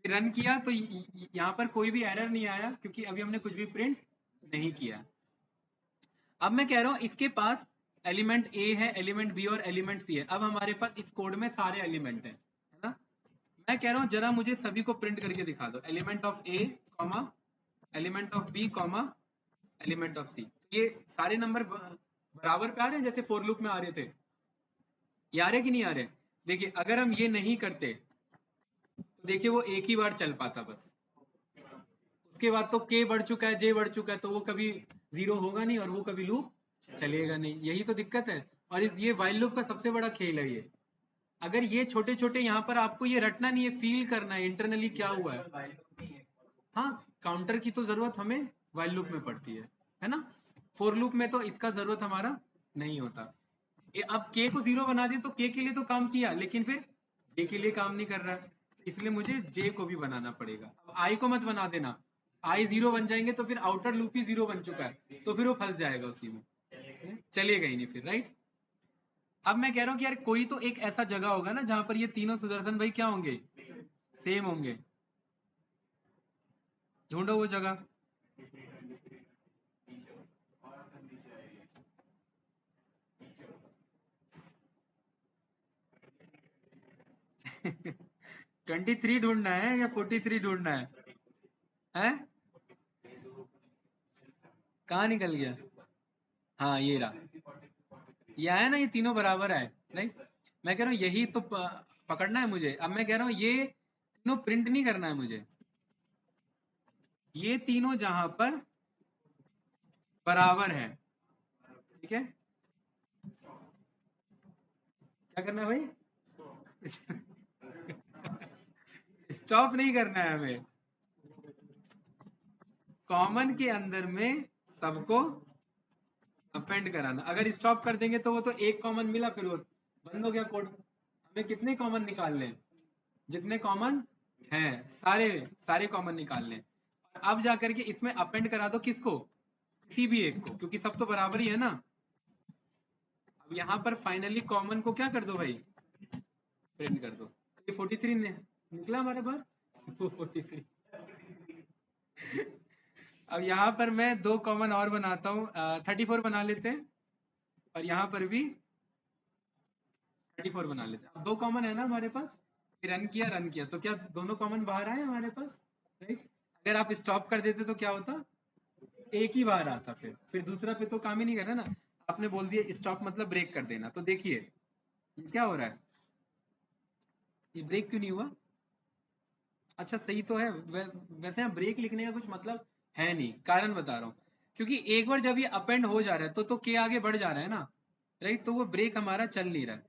रन किया तो यहाँ पर कोई भी एरर नहीं आया, क्योंकि अभी हमने कुछ भी प्रिंट नहीं किया। अब मैं कह रहा हूं इसके पास एलिमेंट ए है, एलिमेंट बी और एलिमेंट सी है। अब हमारे पास इस कोड में सारे एलिमेंट है ना? मैं कह रहा हूं जरा मुझे सभी को प्रिंट करके दिखा दो, element of A comma element of B comma element of C. ये सारे नंबर बराबर पे आ रहे हैं जैसे फॉर लूप में आ रहे थे, ये आ रहे कि नहीं आ रहे? देखिए अगर हम ये नहीं करते तो देखिए वो एक ही बार चल पाता बस, उसके बाद तो के बढ़ चुका है, जे बढ़ चुका है, तो वो कभी 0 होगा नहीं और वो कभी लूप चलेगा नहीं। यही तो दिक्कत है। और ये वाइल लूप का सबसे बड़ा खेल है ये। अगर ये छोटे छोटे यहाँ पर आपको ये रटना नहीं है, फील करना है इंटरनली क्या हुआ है। हाँ, काउंटर की तो जरूरत हमें वाइल लूप में पड़ती है ना? फोर लूप में तो इसका जरूरत हमारा नहीं होता। अब के को 0 बना दिया तो के लिए तो काम किया, लेकिन फिर जे के लिए काम नहीं कर रहा है, इसलिए मुझे जे को भी बनाना पड़ेगा। अब आई को मत बना देना, आई 0 बन जाएंगे तो फिर आउटर लूप ही 0 बन चुका है, तो फिर वो फंस जाएगा उसी में, चलेगा ही नहीं फिर, राइट? अब मैं कह रहा हूँ कि यार कोई तो एक ऐसा जगह होगा ना जहां पर ये तीनों सुदर्शन भाई क्या होंगे, सेम होंगे। ढूंढो वो जगह। 23 ढूंढना है या 43 ढूंढना है? हैं? कहाँ निकल गया? हाँ ये रहा, ये आया ना, ये तीनों बराबर है, नहीं? मैं कह रहा हूँ यही तो पकड़ना है मुझे। अब मैं कह रहा हूँ ये तीनों प्रिंट नहीं करना है मुझे, ये तीनों जहां पर बराबर है, ठीक है? क्या करना है भाई? स्टॉप नहीं करना है हमें, कॉमन के अंदर में सबको अपेंड कराना। अगर स्टॉप कर देंगे तो वो तो एक कॉमन मिला, फिर वो बंद हो गया कोड। हमें कितने कॉमन निकालने हैं? जितने कॉमन हैं सारे सारे कॉमन निकालने हैं। अब जाकर के इसमें अपेंड करा दो किसको, किसी भी एक को, क्योंकि सब तो बराबर ही है ना। अब यहाँ पर फाइनली कॉमन को क्या कर दो भाई, प्रिंट कर दो। ये 43 ने निकला हमारे पास, 43। अब यहाँ पर मैं दो कॉमन और बनाता हूँ, 34 बना लेते हैं, और यहाँ पर भी 34 बना लेते हैं। अब दो कॉमन है ना हमारे पास, रन किया तो क्या दोनों कॉमन बाहर आए हमारे पास, राइट? अगर आप स्टॉप कर देते तो क्या होता, एक ही बार आता, फिर दूसरा पे तो काम ही नहीं करना ना। आपने बोल दिया स्टॉप मतलब ब्रेक कर देना, तो देखिए ये क्या हो रहा है, ये ब्रेक क्यों नहीं हुआ? अच्छा सही तो है। वैसे यहाँ ब्रेक लिखने का कुछ मतलब है नहीं, कारण बता रहा हूँ। क्योंकि एक बार जब ये अप एंड हो जा रहा है तो के आगे बढ़ जा रहा है ना, राइट? तो वो ब्रेक हमारा चल नहीं रहा है।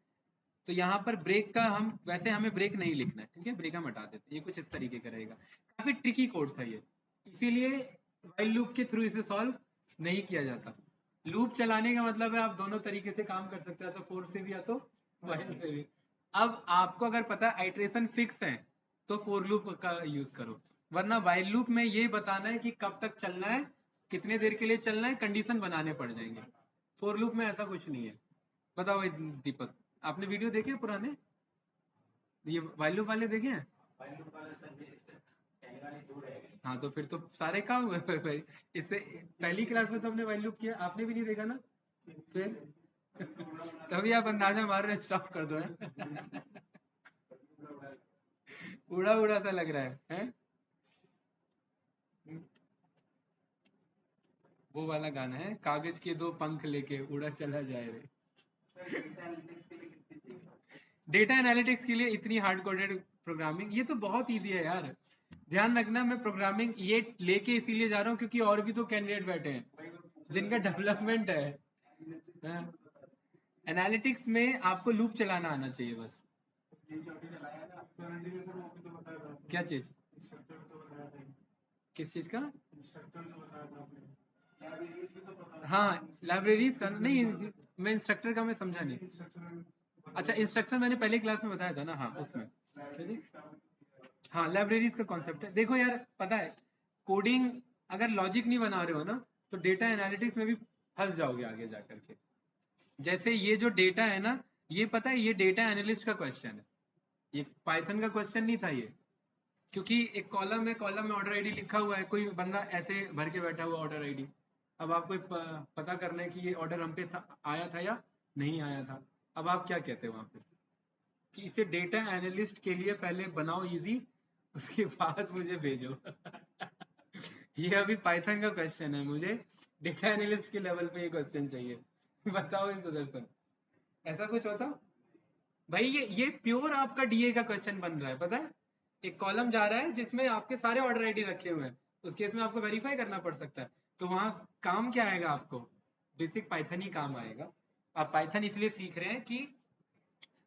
तो यहाँ पर ब्रेक का हम, वैसे हमें ब्रेक नहीं लिखना है, ठीक है, ब्रेक हम हटा देते हैं। ये कुछ इस तरीके का रहेगा। काफी ट्रिकी कोड था ये, इसीलिए व्हाइल लूप के थ्रू इसे सॉल्व नहीं किया जाता। लूप चलाने का मतलब है आप दोनों तरीके से काम कर सकते हो, या तो फोर से भी या तो व्हाइल से भी। अब आपको अगर पता है आइट्रेशन फिक्स है तो फोर लूप का यूज करो, वरना व्हाइल लूप में ये बताना है कि कब तक चलना है, कितने देर के लिए चलना है, कंडीशन बनाने पड़ जाएंगे। फोर लूप में ऐसा कुछ नहीं है। बताओ भाई दीपक, आपने वीडियो देखे हैं पुराने, ये व्हाइल लूप वाले देखे हैं? हाँ तो फिर तो सारे काम हुए भाई। इससे पहली क्लास में तो हमने व्हाइल लूप किया, आपने भी नहीं देखा ना? फिर तभी आप अंदाजा मार रहे, स्टॉप कर दो है। उड़ा उड़ा सा लग रहा है? वो वाला गाना है, कागज के दो पंख लेके उड़ा चला जाए रे। डेटा एनालिटिक्स के लिए इतनी हार्ड कोडेड प्रोग्रामिंग, ये तो बहुत इजी है यार। ध्यान रखना, मैं प्रोग्रामिंग ये लेके इसीलिए जा रहा हूँ क्योंकि और भी तो कैंडिडेट बैठे हैं जिनका डेवलपमेंट है। एनालिटिक्स में आपको लूप चलाना आना चाहिए बस। ये जो अभी चलाया ना, तो इंटीग्रेशन वो भी तो बताया था आपने। क्या चीज? इंस्ट्रक्टर तो बताया था। किस चीज का? इंस्ट्रक्टर तो बताया था आपने। लाइब्रेरीज भी तो पता था। हाँ लाइब्रेरीज का नहीं, मैं इंस्ट्रक्टर का मैं समझा नहीं। इंस्ट्रक्टर अच्छा इंस्ट्रक्शन मैंने पहले क्लास में बताया था ना, हाँ उसमें। क्या चीज? हाँ लाइब्रेरीज का कॉन्सेप्ट है। देखो यार पता है, कोडिंग अगर लॉजिक नहीं बना रहे हो ना तो डेटा एनालिटिक्स में भी फंस जाओगे आगे जा करके। जैसे ये जो डेटा है ना, ये पता है ये डेटा एनालिस्ट का क्वेश्चन है, ये पाइथन का क्वेश्चन नहीं था ये। क्योंकि एक कॉलम है, कॉलम में ऑर्डर आईडी लिखा हुआ है, कोई बंदा ऐसे भर के बैठा हुआ ऑर्डर आईडी। अब आपको पता करना है कि ये ऑर्डर हम पे आया था या नहीं आया था। अब आप क्या कहते हो वहां पे कि इसे डेटा एनालिस्ट के लिए पहले बनाओ इजी, उसके बाद मुझे भेजो। ये अभी पाइथन का क्वेश्चन है, मुझे डेटा एनालिस्ट के लेवल पे ये क्वेश्चन चाहिए। बताओ इन सुदर्शन, ऐसा कुछ होता? भाई ये प्योर आपका डीए का क्वेश्चन बन रहा है, पता है? एक कॉलम जा रहा है जिसमें आपके सारे ऑर्डर आईडी रखे हुए हैं, उस केस में आपको वेरीफाई करना पड़ सकता है। तो वहां काम क्या आएगा आपको? बेसिक पाइथन ही काम आएगा। आप पाइथन इसलिए सीख रहे हैं कि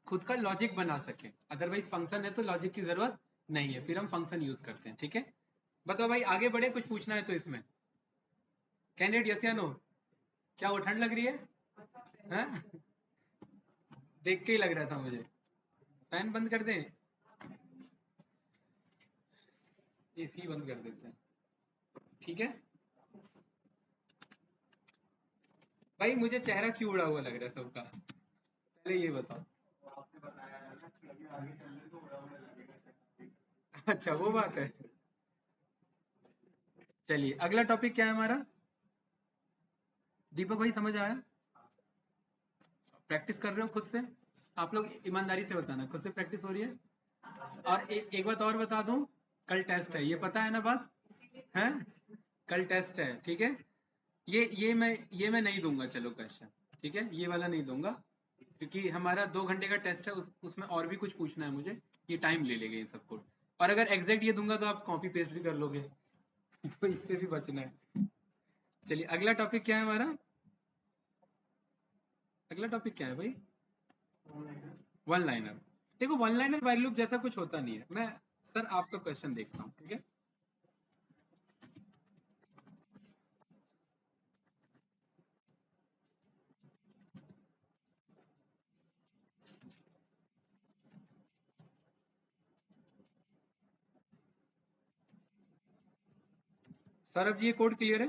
खुद का लॉजिक बना सके, अदरवाइज फंक्शन है तो लॉजिक की जरूरत नहीं है, फिर हम फंक्शन यूज करते हैं, ठीक है? बताओ भाई आगे बढ़े, कुछ पूछना है तो इसमें कैंडिडेट, यस या नो? क्या वो ठंड लग रही है? हैं? देख के ही लग रहा था मुझे। फैन बंद कर दें? एसी बंद कर देते हैं, ठीक है? भाई मुझे चेहरा क्यों उड़ा हुआ लग रहा है सबका, पहले ये बताओ। आपने बताया है ना कि अभी आगे चलने तो बड़ा बड़ा लगेगा। अच्छा वो बात है। चलिए अगला टॉपिक क्या है हमारा? दीपक भाई समझ आया? प्रैक्टिस कर रहे हो खुद से? आप लोग ईमानदारी से बताना, खुद से प्रैक्टिस हो रही है? और एक बात और बता दूं, कल टेस्ट है, ये पता है ना बात? है, कल टेस्ट है, ठीक है? ये मैं नहीं दूंगा, चलो क्वेश्चन, ठीक है, ये वाला नहीं दूंगा। क्योंकि हमारा 2 घंटे का टेस्ट है, उसमें और भी कुछ पूछना है मुझे, ये टाइम ले लेगा ये सब कुछ। और अगर एग्जैक्ट ये दूंगा तो आप कॉपी पेस्ट भी कर लोगे। तो इससे भी बचना है। चलिए अगला टॉपिक क्या है हमारा? अगला टॉपिक क्या है भाई? One liner. देखो वन लाइनर वाइल लूप जैसा कुछ होता नहीं है। मैं सर आपका क्वेश्चन देखता हूँ, ठीक है? सौरभ जी ये कोड क्लियर है?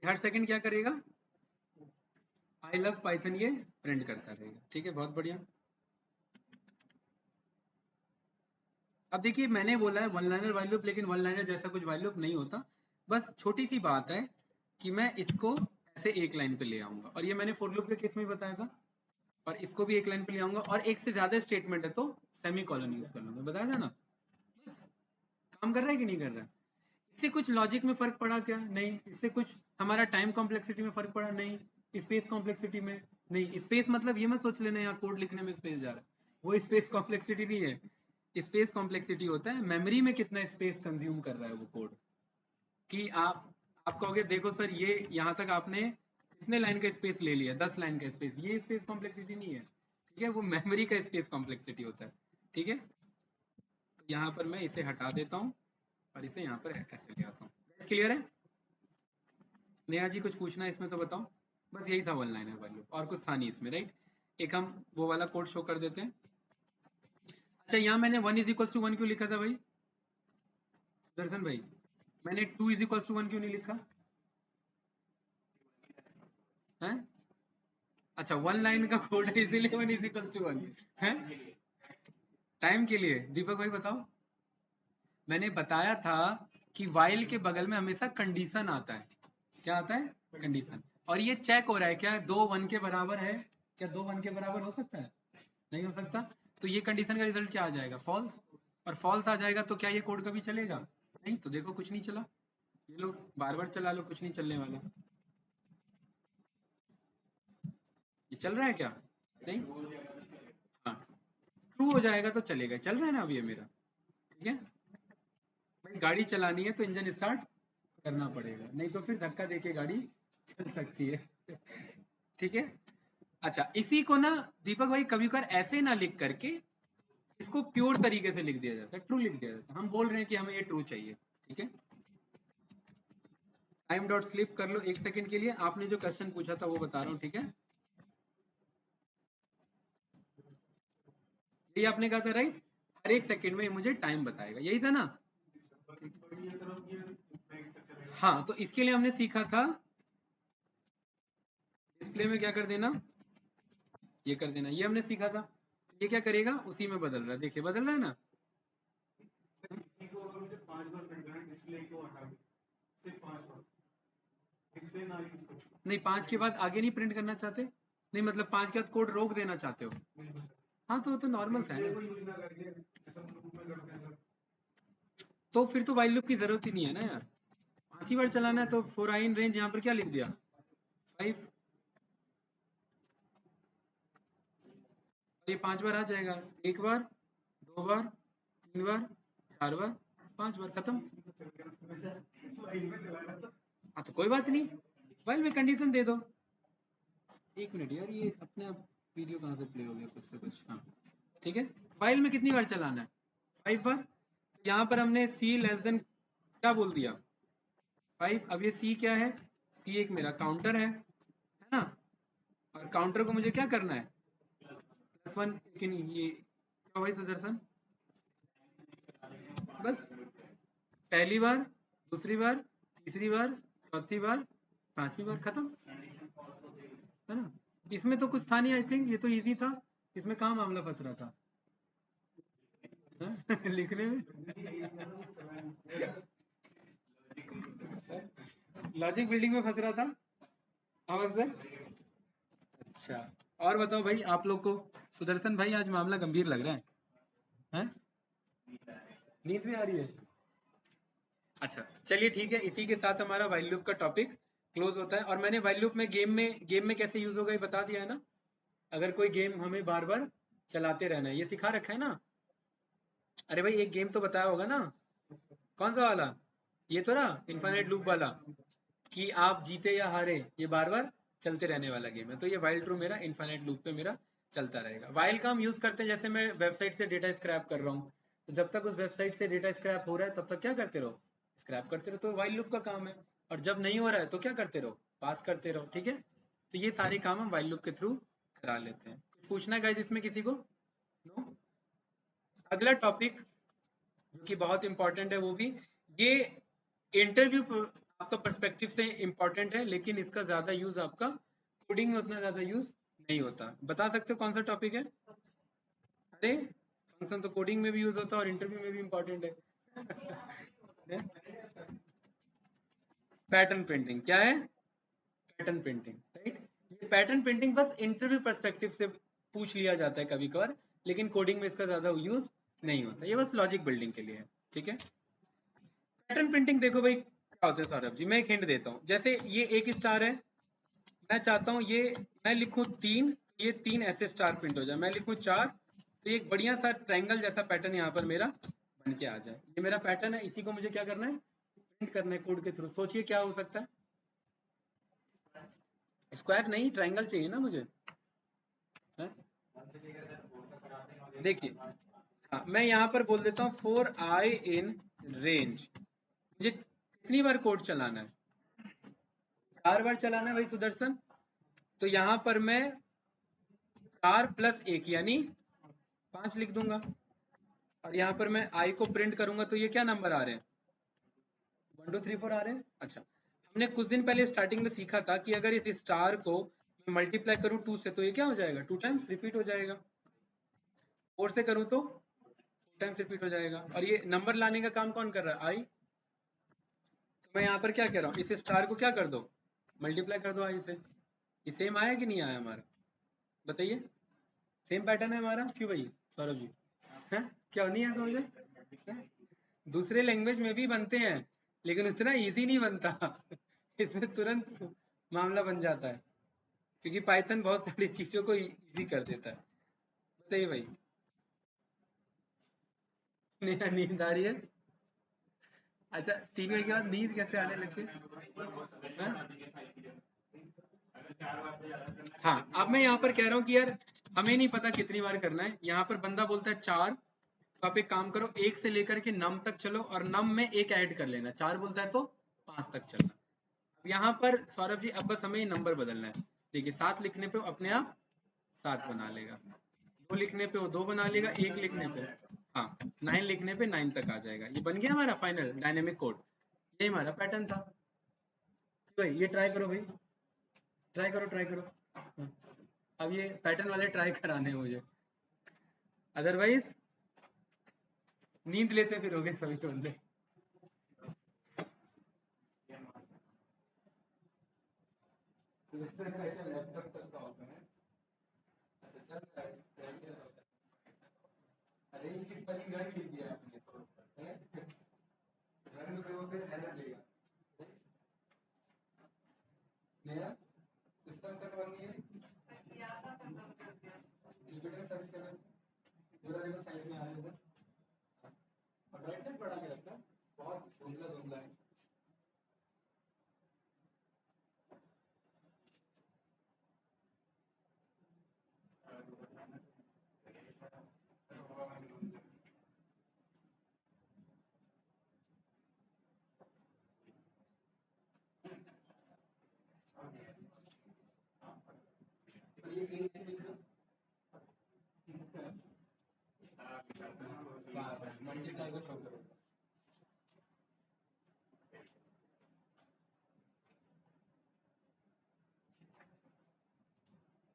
हर सेकंड क्या करेगा? आई लव पाइथन ये प्रिंट करता रहेगा, ठीक है, बहुत बढ़िया। अब देखिए मैंने बोला है वन लाइनर वाइल लूप, लेकिन वन लाइनर जैसा कुछ वाइल लूप नहीं होता। बस छोटी सी बात है कि मैं इसको ऐसे एक लाइन पे ले आऊंगा, और ये मैंने फोर लूप के केस में बताया था। और इसको भी एक लाइन पे ले आऊंगा, और एक से ज्यादा स्टेटमेंट है तो सेमी कॉलन यूज कर लूंगा, बताया था ना? बस काम कर रहा है कि नहीं कर रहा है? इससे कुछ लॉजिक में फर्क पड़ा क्या? नहीं। इससे कुछ हमारा टाइम कॉम्प्लेक्सिटी में फर्क पड़ा? नहीं। स्पेस कॉम्प्लेक्सिटी में नहीं। स्पेस मतलब ये मत सोच लेना यहाँ कोड लिखने में स्पेस जा रहा है, वो स्पेस कॉम्प्लेक्सिटी नहीं है। स्पेस कॉम्प्लेक्सिटी होता है मेमोरी में कितना स्पेस कंज्यूम कर रहा है वो कोड। कि आप कहोगे देखो सर ये यहाँ तक आपने कितने लाइन का स्पेस ले लिया, 10 लाइन का स्पेस, ये स्पेस कॉम्प्लेक्सिटी नहीं है, ठीक है, वो मेमोरी का स्पेस कॉम्प्लेक्सिटी होता है, ठीक है। यहाँ पर मैं इसे हटा देता हूँ और इसे यहाँ पर ऐसे ले आता हूँ। क्लियर है? नेहा जी कुछ पूछना है इसमें तो बताओ। बस यही था वन लाइनर वैल्यू, और कुछ था नहीं इसमें, राइट। एक हम वो वाला कोड शो कर देते हैं। अच्छा यहाँ मैंने 1 इज इक्वल टू 1 क्यों लिखा था भाई दर्शन भाई? मैंने 2 इज इक्वल टू 1 क्यों नहीं लिखा है? अच्छा 1 लाइन का कोड है इसीलिए 1 इज इक्वल टू 1 है। टाइम के लिए दीपक भाई बताओ। मैंने बताया था कि वाइल के बगल में हमेशा कंडीशन आता है। क्या आता है? कंडीशन। और ये चेक हो रहा है क्या 2 1 के बराबर है, क्या 2 1 के बराबर हो सकता है? नहीं हो सकता। तो ये कंडीशन का रिजल्ट क्या आ जाएगा? फॉल्स। और फॉल्स आ जाएगा तो क्या ये कोड कभी चलेगा? नहीं। तो देखो कुछ नहीं चला। ये लोग बार बार चला लो, कुछ नहीं चलने वाला। ये चल रहा है क्या? नहीं। हाँ ट्रू हो जाएगा तो चलेगा। चल रहा है ना अभी ये मेरा, ठीक है भाई। गाड़ी चलानी है तो इंजन स्टार्ट करना पड़ेगा, नहीं तो फिर धक्का देके गाड़ी चल सकती है ठीक है। अच्छा इसी को ना दीपक भाई कभी कभार ऐसे ना लिख करके इसको प्योर तरीके से लिख दिया जाता है, ट्रू लिख दिया जाता है। हम बोल रहे हैं कि हमें ये ट्रू चाहिए, ठीक है। टाइम डॉट स्लिप कर लो 1 सेकंड के लिए। आपने जो क्वेश्चन पूछा था वो बता रहा हूँ, ठीक है। यही आपने कहा था राइट, हर 1 सेकंड में मुझे टाइम बताएगा, यही था ना? हाँ तो इसके लिए हमने सीखा था डिस्प्ले में क्या कर देना, ये कर देना, ये हमने सीखा था। ये क्या करेगा? उसी में बदल रहा है, देखिए बदल रहा है ना। नहीं 5 के बाद आगे नहीं प्रिंट करना चाहते? नहीं मतलब 5 के बाद कोड रोक देना चाहते हो? हाँ तो वो तो नॉर्मल सा है ना। तो फिर तो वाइल लूप की जरूरत ही नहीं है ना यार। 5 ही बार चलाना है तो फॉर आई इन रेंज यहाँ पर क्या लिख दिया 5। ये 5 बार आ जाएगा, 1 बार 2 बार 3 बार 4 बार 5 बार, खत्म। हाँ तो कोई बात नहीं, वाइल में कंडीशन दे दो। 1 मिनट यार, ये अपने आप वीडियो कहाँ से प्ले हो गया कुछ से कुछ। हाँ ठीक है। वाइल में कितनी बार चलाना है? 5 बार। यहाँ पर हमने सी लेस देन क्या बोल दिया 5। अब ये सी क्या है? सी एक मेरा काउंटर है ना। और काउंटर को मुझे क्या करना है? +1। लेकिन ये क्या भाई सुदर्शन? बस पहली बार, दूसरी बार, तीसरी बार, चौथी बार, 5वीं बार, खत्म है ना। इसमें तो कुछ था नहीं, आई थिंक ये तो इजी था। इसमें कहाँ मामला फंस रहा था लिखने में लॉजिक बिल्डिंग में फंस रहा था। हाँ सर। अच्छा और बताओ भाई आप लोग को। सुदर्शन भाई आज मामला गंभीर लग रहा है, हैं? नींद भी आ रही है? अच्छा चलिए ठीक है, इसी के साथ हमारा वाइल लूप का टॉपिक क्लोज होता है। और मैंने वाइल लूप में गेम में कैसे यूज होगा ये बता दिया है ना। अगर कोई गेम हमें बार बार चलाते रहना है, ये सिखा रखा है ना। अरे भाई एक गेम तो बताया होगा ना, कौन सा वाला? ये तो ना इनफाइनाइट लूप वाला, कि आप जीते या हारे ये बार बार चलते रहने वाला गेम है। तो ये वाइल ट्रू मेरा इनफाइनाइट लूप पे मेरा चलता रहेगा। वाइल का हम यूज करते हैं जैसे मैं वेबसाइट से डेटा स्क्रैप कर रहा हूँ, तो जब तक उस वेबसाइट से डेटा स्क्रैप हो रहा है तब तक क्या करते रहो? स्क्रैप करते रहो। तो वाइल लूप का काम है। और जब नहीं हो रहा है तो क्या करते रहो? पास करते रहो, ठीक है। तो ये सारे काम हम वाइल लूप के थ्रू करा लेते हैं। कुछ पूछना है गाइस इसमें किसी को? नो। अगला टॉपिक जो कि बहुत इंपॉर्टेंट है वो भी, ये इंटरव्यू आपका पर्सपेक्टिव से इंपॉर्टेंट है, लेकिन इसका ज्यादा यूज आपका कोडिंग में उतना ज्यादा यूज नहीं होता। बता सकते हो कौन सा टॉपिक है? अरे फंक्शन तो कोडिंग में भी यूज होता है और इंटरव्यू में भी इंपॉर्टेंट है पैटर्न प्रिंटिंग। क्या है? Pattern printing, right. ये पैटर्न प्रिंटिंग बस इंटरव्यू पर्सपेक्टिव से पूछ लिया जाता है कभी कभार, लेकिन कोडिंग में इसका ज्यादा यूज नहीं होता। ये बस लॉजिक बिल्डिंग के लिए है, ठीक है। पैटर्न प्रिंटिंग देखो भाई क्या होता है सौरभ जी, मैं एक हिंट देता हूँ। जैसे ये एक स्टार है, मैं चाहता हूँ ये मैं लिखूँ 3, ये 3 ऐसे स्टार प्रिंट हो जाए। मैं लिखूँ 4, तो एक बढ़िया सा ट्रायंगल जैसा पैटर्न यहाँ पर मेरा बन के आ जाए। ये मेरा पैटर्न है, इसी को मुझे क्या करना है, प्रिंट करना है कोड के थ्रू। सोचिए क्या हो सकता है, स्क्वायर नहीं, ट्रायंगल चाहिए ना मुझे, है? देखिए, हाँ, मैं यहाँ पर बोल देता हूँ फॉर आई इन रेंज, मुझे कितनी बार कोड चलाना है, 4 बार चलाना है भाई सुदर्शन। तो यहाँ पर मैं 4 प्लस 1 यानी 5 लिख दूंगा, और यहाँ पर मैं आई को प्रिंट करूंगा तो ये क्या नंबर आ रहे हैं, 1 2 3 4 आ रहे हैं। अच्छा, हमने कुछ दिन पहले स्टार्टिंग में सीखा था कि अगर इस स्टार को मैं मल्टीप्लाई करूं 2 से तो ये क्या हो जाएगा, 2 टाइम्स रिपीट हो जाएगा। 4 से करूं तो 4 टाइम्स रिपीट हो जाएगा। और ये नंबर लाने का काम कौन कर रहा है, आई। तो मैं यहाँ पर क्या कह रहा हूँ, इस स्टार को क्या कर दो, मल्टीप्लाई कर दो आई से। ये सेम आया कि नहीं आया हमारा, बताइए, सेम पैटर्न है हमारा, क्यों भाई सौरभ जी, है क्या नहीं है समझे? दूसरे लैंग्वेज में भी बनते हैं लेकिन उतना इजी नहीं बनता इसमें तुरंत मामला बन जाता है, क्योंकि पाइथन बहुत सारी चीजों को इजी कर देता है। बताइए भाई, नींद आ रही है? अच्छा, 3 बजे के बाद नींद कैसे आने लगती है? हाँ, अब मैं यहाँ पर कह रहा हूँ कि यार हमें नहीं पता कितनी बार करना है। यहाँ पर बंदा बोलता है 4, तो आप एक काम करो, 1 से लेकर के नम तक चलो और नम में 1 ऐड कर लेना। 4 बोलता है तो 5 तक चलना। यहाँ पर सौरभ जी अब बस हमें ये नंबर बदलना है। देखिए, 7 लिखने पे वो अपने आप 7 बना लेगा, 2 लिखने पे वो 2 बना लेगा, 1 लिखने पे, हाँ, 9 लिखने पे 9 तक आ जाएगा। ये बन गया हमारा फाइनल डायनेमिक कोड। ये हमारा पैटर्न था भाई। ये ट्राई करो भाई, ट्राई करो, ट्राई करो। हाँ, अब ये पैटर्न वाले ट्राई कराने हैं मुझे, अदरवाइज नींद लेते फिरोगे सभी बंदे। लैपटॉप तक का ऑप्शन है। अच्छा, चल रहा है। अरेंज की स्पेलिंग रन लिख दिया आपने, रन पे वो फिर एरर देगा। नया सिस्टम तक रन नहीं है, जुपिटर सर्च करो, पूरा देखो साइड में आ रहा है, और ब्राइटनेस बढ़ा के रखना, बहुत धुंधला धुंधला है। और ये एक लिख लो, मल्टीप्लाई को शो करो।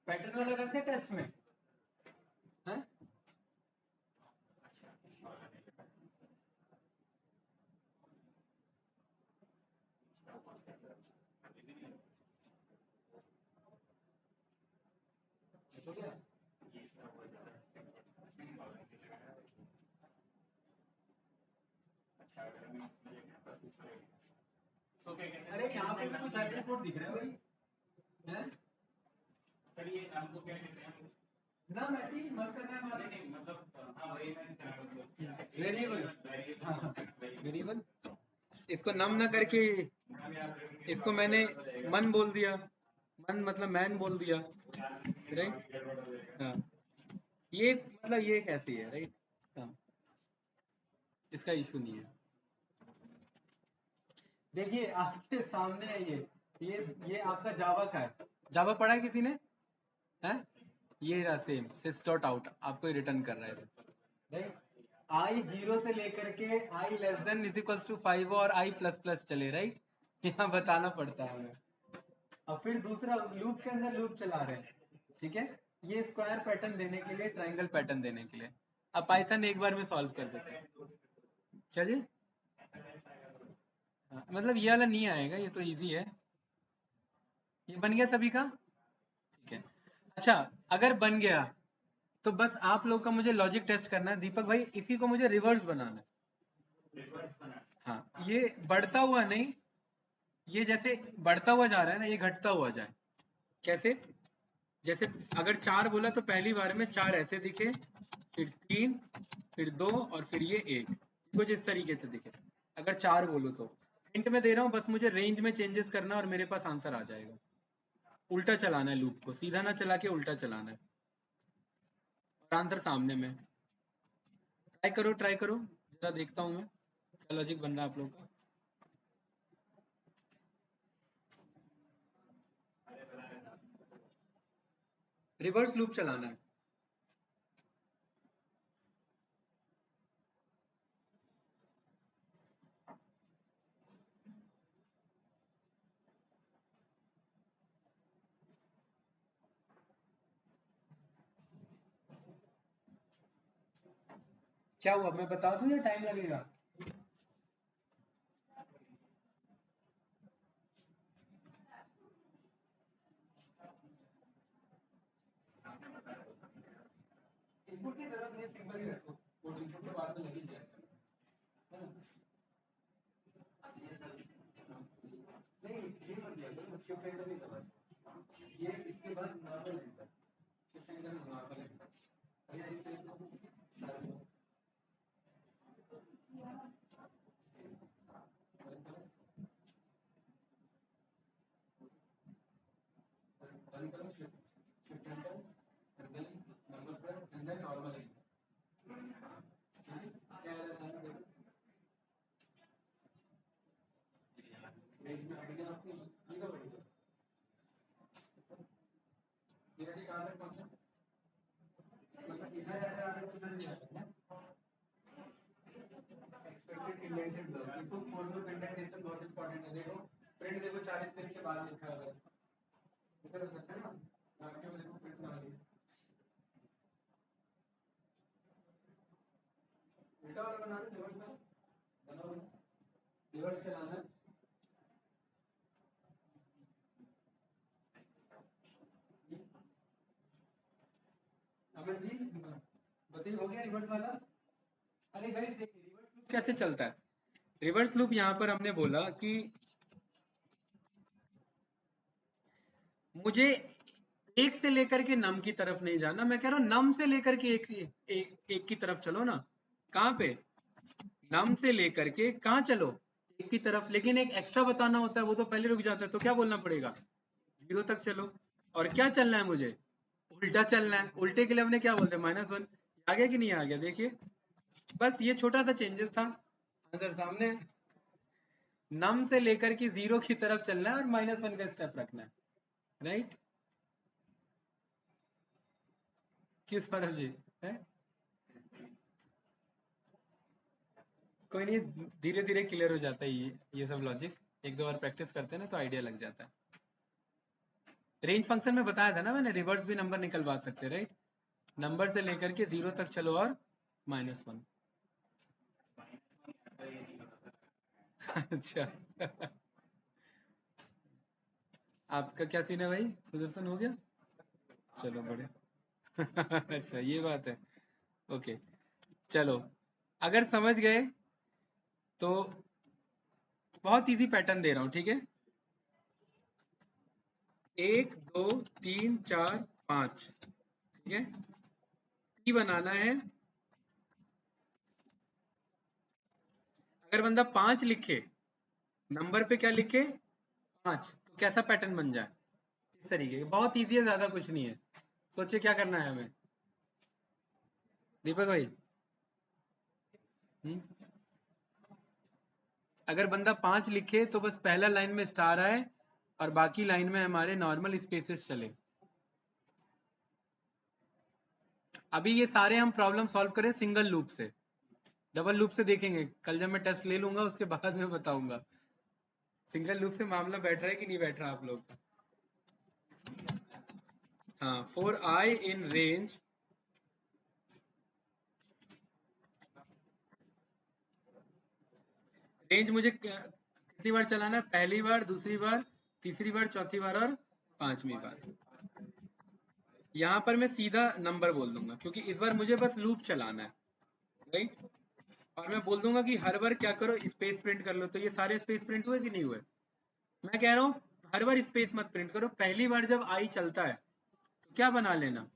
पैटर्न वाला करते हैं टेस्ट में, हैं? हो गया? अरे यहाँ पे भी कुछ हाइब्रिड कोड दिख रहा है भाई, हैं? नाम ऐसे ही मत करना है हमारे, मतलब हाँ वही वेरिएबल, हाँ वेरिएबल। इसको नम ना करके इसको मैंने मन बोल दिया, मन मतलब मैन बोल दिया, राइट? हाँ, ये मतलब ये कैसी है, राइट? हाँ, इसका इशू नहीं है। देखिए आपके सामने है ये आपका जावा का है। जावा पढ़ा है किसी ने, है? ये रहा सेम सिस डॉट आउट, आपको ही रिटर्न कर रहा है, राइट? आई 0 से लेकर के I less than is equals to 5 और आई प्लस प्लस चले, राइट? यहाँ बताना पड़ता है हमें। और फिर दूसरा लूप के अंदर लूप चला रहे हैं, ठीक है? ये स्क्वायर पैटर्न देने के लिए, ट्रायंगल पैटर्न देने के लिए। अब पाइथन एक बार में सॉल्व कर देते हैं, क्या जी? हाँ, मतलब ये वाला नहीं आएगा, ये तो इजी है। ये बन गया सभी का, ठीक है। अच्छा, अगर बन गया तो बस आप लोग का मुझे लॉजिक टेस्ट करना है। दीपक भाई, इसी को मुझे रिवर्स बनाना है। हाँ, ये बढ़ता हुआ नहीं, ये जैसे बढ़ता हुआ जा रहा है ना, ये घटता हुआ जाए। कैसे? जैसे अगर 4 बोला तो पहली बार में 4 ऐसे दिखे, फिर 3, फिर 2 और फिर ये 1, कुछ इस तरीके से दिखे अगर 4 बोलो तो। हिंट में दे रहा हूँ, बस मुझे रेंज में चेंजेस करना और मेरे पास आंसर आ जाएगा। उल्टा चलाना है लूप को, सीधा ना चला के उल्टा चलाना है और आंसर सामने में। ट्राई करो जरा, देखता हूँ मैं क्या लॉजिक बन रहा है आप लोगों का। रिवर्स लूप चलाना है। क्या हुआ, मैं बता दूं या टाइम लगेगा? इनपुट की जरूरत नहीं, सिंपल ही रखो, वो इनपुट के बाद में लग ही जाएगा, है ना? नहीं, ये मत दिया करो, शिफ्ट एंटर नहीं करना, ये इसके बाद normal enter, shift enter normal enter, अरे इसके रन करो, shift enter and then number press and then normal enter, क्या है रन रेंज में आगे आपको ये का बढ़ेगा, ये जी कहां तक पहुंचा, मतलब इधर आगे तो नहीं जाता है। एक्सपेक्टेड इंडेंटेड ब्लॉक, देखो फोर लूप इंडेंटेशन बहुत इंपॉर्टेंट है। देखो प्रिंट, देखो 40 पेज के बाद लिखा है, इधर है ना, आपके में देखो प्रिंट ना लिखे, उल्टा वाला बना लो, रिवर्स वाला बनाओ, रिवर्स चलाना है। अमन जी बताइए, हो गया रिवर्स वाला? अरे गाइस देखिए रिवर्स लूप कैसे चलता है। रिवर्स लूप यहाँ पर हमने बोला कि मुझे एक से लेकर के नम की तरफ नहीं जाना, मैं कह रहा हूँ नम से लेकर के एक की तरफ चलो ना। कहाँ पे? नम से लेकर के कहाँ चलो? एक की तरफ, लेकिन एक एक्स्ट्रा बताना होता है, वो तो पहले रुक जाता है, तो क्या बोलना पड़ेगा? 0 तक चलो। और क्या चलना है मुझे? उल्टा चलना है। उल्टे के लिए हमने क्या बोलते हैं, -1। आ गया कि नहीं आ गया? देखिए बस ये छोटा सा चेंजेस था, आंसर सामने है। नम से लेकर के 0 की तरफ चलना है और -1 का स्टेप रखना है, राइट? किस तरफ जी? है कोई नहीं, धीरे धीरे क्लियर हो जाता है ये सब लॉजिक, एक दो बार प्रैक्टिस करते हैं ना तो आइडिया लग जाता है। रेंज फंक्शन में बताया था ना मैंने, रिवर्स भी नंबर निकलवा सकते हैं, राइट? नंबर से लेकर के 0 तक चलो और -1। अच्छा आपका क्या सीन है भाई, सुदर्शन हो गया? चलो बड़े अच्छा ये बात है, ओके। चलो अगर समझ गए तो बहुत इजी पैटर्न दे रहा हूँ, ठीक है? 1 2 3 4 5, ठीक है? P बनाना है। अगर बंदा 5 लिखे, नंबर पे क्या लिखे? 5, तो कैसा पैटर्न बन जाए? इस तरीके के, बहुत इजी है, ज्यादा कुछ नहीं है। सोचिए क्या करना है हमें, दीपक भाई? अगर बंदा 5 लिखे तो बस पहला लाइन में स्टार आए और बाकी लाइन में हमारे नॉर्मल स्पेसेस चले। अभी ये सारे हम प्रॉब्लम सॉल्व करें सिंगल लूप से, डबल लूप से देखेंगे कल जब मैं टेस्ट ले लूंगा उसके बाद में बताऊंगा सिंगल लूप से मामला बैठ रहा है कि नहीं बैठ रहा आप लोग का। हाँ, फॉर आई इन रेंज मुझे कितनी बार चलाना है? पहली बार, दूसरी बार, तीसरी बार, चौथी बार और पांचवी बार। यहाँ पर मैं सीधा नंबर बोल दूंगा क्योंकि इस बार मुझे बस लूप चलाना है, राइट? और मैं बोल दूंगा कि हर बार क्या करो, स्पेस प्रिंट कर लो, तो ये सारे स्पेस प्रिंट हुए कि नहीं हुए? मैं कह रहा हूँ हर बार स्पेस मत प्रिंट करो, पहली बार जब आई चलता है क्या बना लेना,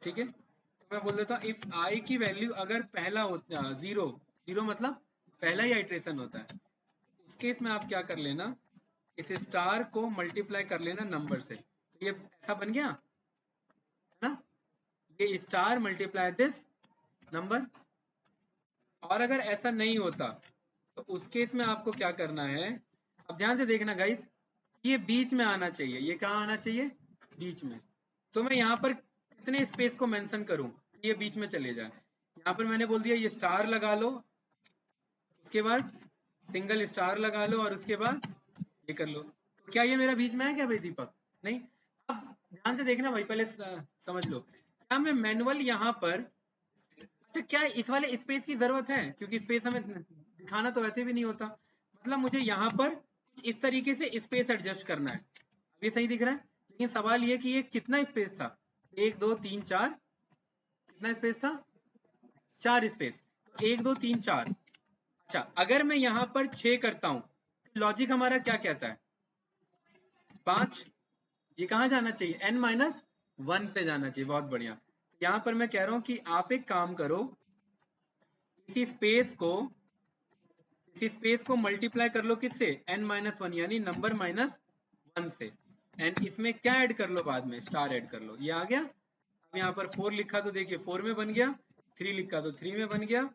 ठीक है। तो मैं बोल देता हूँ इफ आई की वैल्यू अगर पहला होता, जीरो, जीरो मतलब पहला ही आइट्रेशन होता है, उस केस में आप क्या कर लेना, इस स्टार को मल्टीप्लाई कर लेना नंबर से, तो ये ऐसा बन गया है ना, ये स्टार मल्टीप्लाई दिस नंबर। और अगर ऐसा नहीं होता तो उस केस में आपको क्या करना है, अब ध्यान से देखना गाइस, ये बीच में आना चाहिए, ये कहाँ आना चाहिए, बीच में। तो मैं यहाँ पर कितने स्पेस को मेंशन करूँ, ये बीच में चले जाए, यहाँ पर मैंने बोल दिया ये स्टार लगा लो, उसके बाद सिंगल स्टार लगा लो, और उसके बाद ये कर लो। तो क्या ये मेरा बीच में है क्या भाई दीपक, नहीं। अब ध्यान से देखना भाई, पहले समझ लो, क्या मैं मैनुअल यहाँ पर, अच्छा क्या इस वाले स्पेस की जरूरत है, क्योंकि स्पेस हमें दिखाना तो वैसे भी नहीं होता, मतलब मुझे यहाँ पर इस तरीके से स्पेस एडजस्ट करना है, अब ये सही दिख रहा है। लेकिन सवाल ये कि ये कितना स्पेस था, 1 2 3 4, कितना स्पेस था, 4 स्पेस, तो 1 2 3 4। अच्छा अगर मैं यहाँ पर 6 करता हूँ, लॉजिक हमारा क्या कहता है, 5, ये कहाँ जाना चाहिए, n-1 पे जाना चाहिए, बहुत बढ़िया। यहाँ पर मैं कह रहा हूँ कि आप एक काम करो, इसी स्पेस को मल्टीप्लाई कर लो किससे, n-1 यानी नंबर -1 से, एंड इसमें क्या ऐड कर लो बाद में, स्टार ऐड कर लो, ये आ गया। अब यहाँ पर 4 लिखा तो देखिए 4 में बन गया, 3 लिखा तो 3 में बन गया,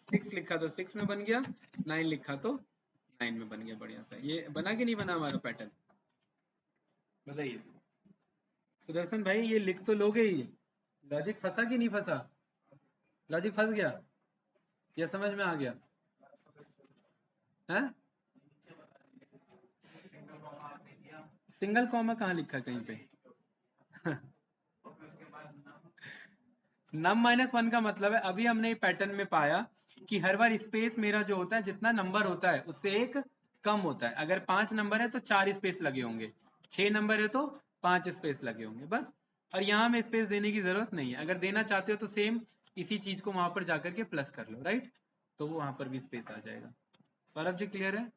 6 लिखा तो 6 में बन गया, 9 लिखा तो 9 में बन गया, बढ़िया सा। ये बना कि नहीं बना हमारा पैटर्न, बताइए सुदर्शन भाई, ये लिख तो लोगे ही, लॉजिक फंसा कि नहीं फंसा, लॉजिक फंस गया या समझ में आ गया है, सिंगल कॉमा कहाँ लिखा है कहीं पे num-1 का मतलब है, अभी हमने पैटर्न में पाया कि हर बार स्पेस मेरा जो होता है, जितना नंबर होता है उससे एक कम होता है, अगर 5 नंबर है तो 4 स्पेस लगे होंगे, 6 नंबर है तो 5 स्पेस लगे होंगे बस। और यहाँ में स्पेस देने की जरूरत नहीं है, अगर देना चाहते हो तो सेम इसी चीज को वहां पर जाकर के प्लस कर लो, राइट, तो वो वहां पर भी स्पेस आ जाएगा। सौरभ जी क्लियर है,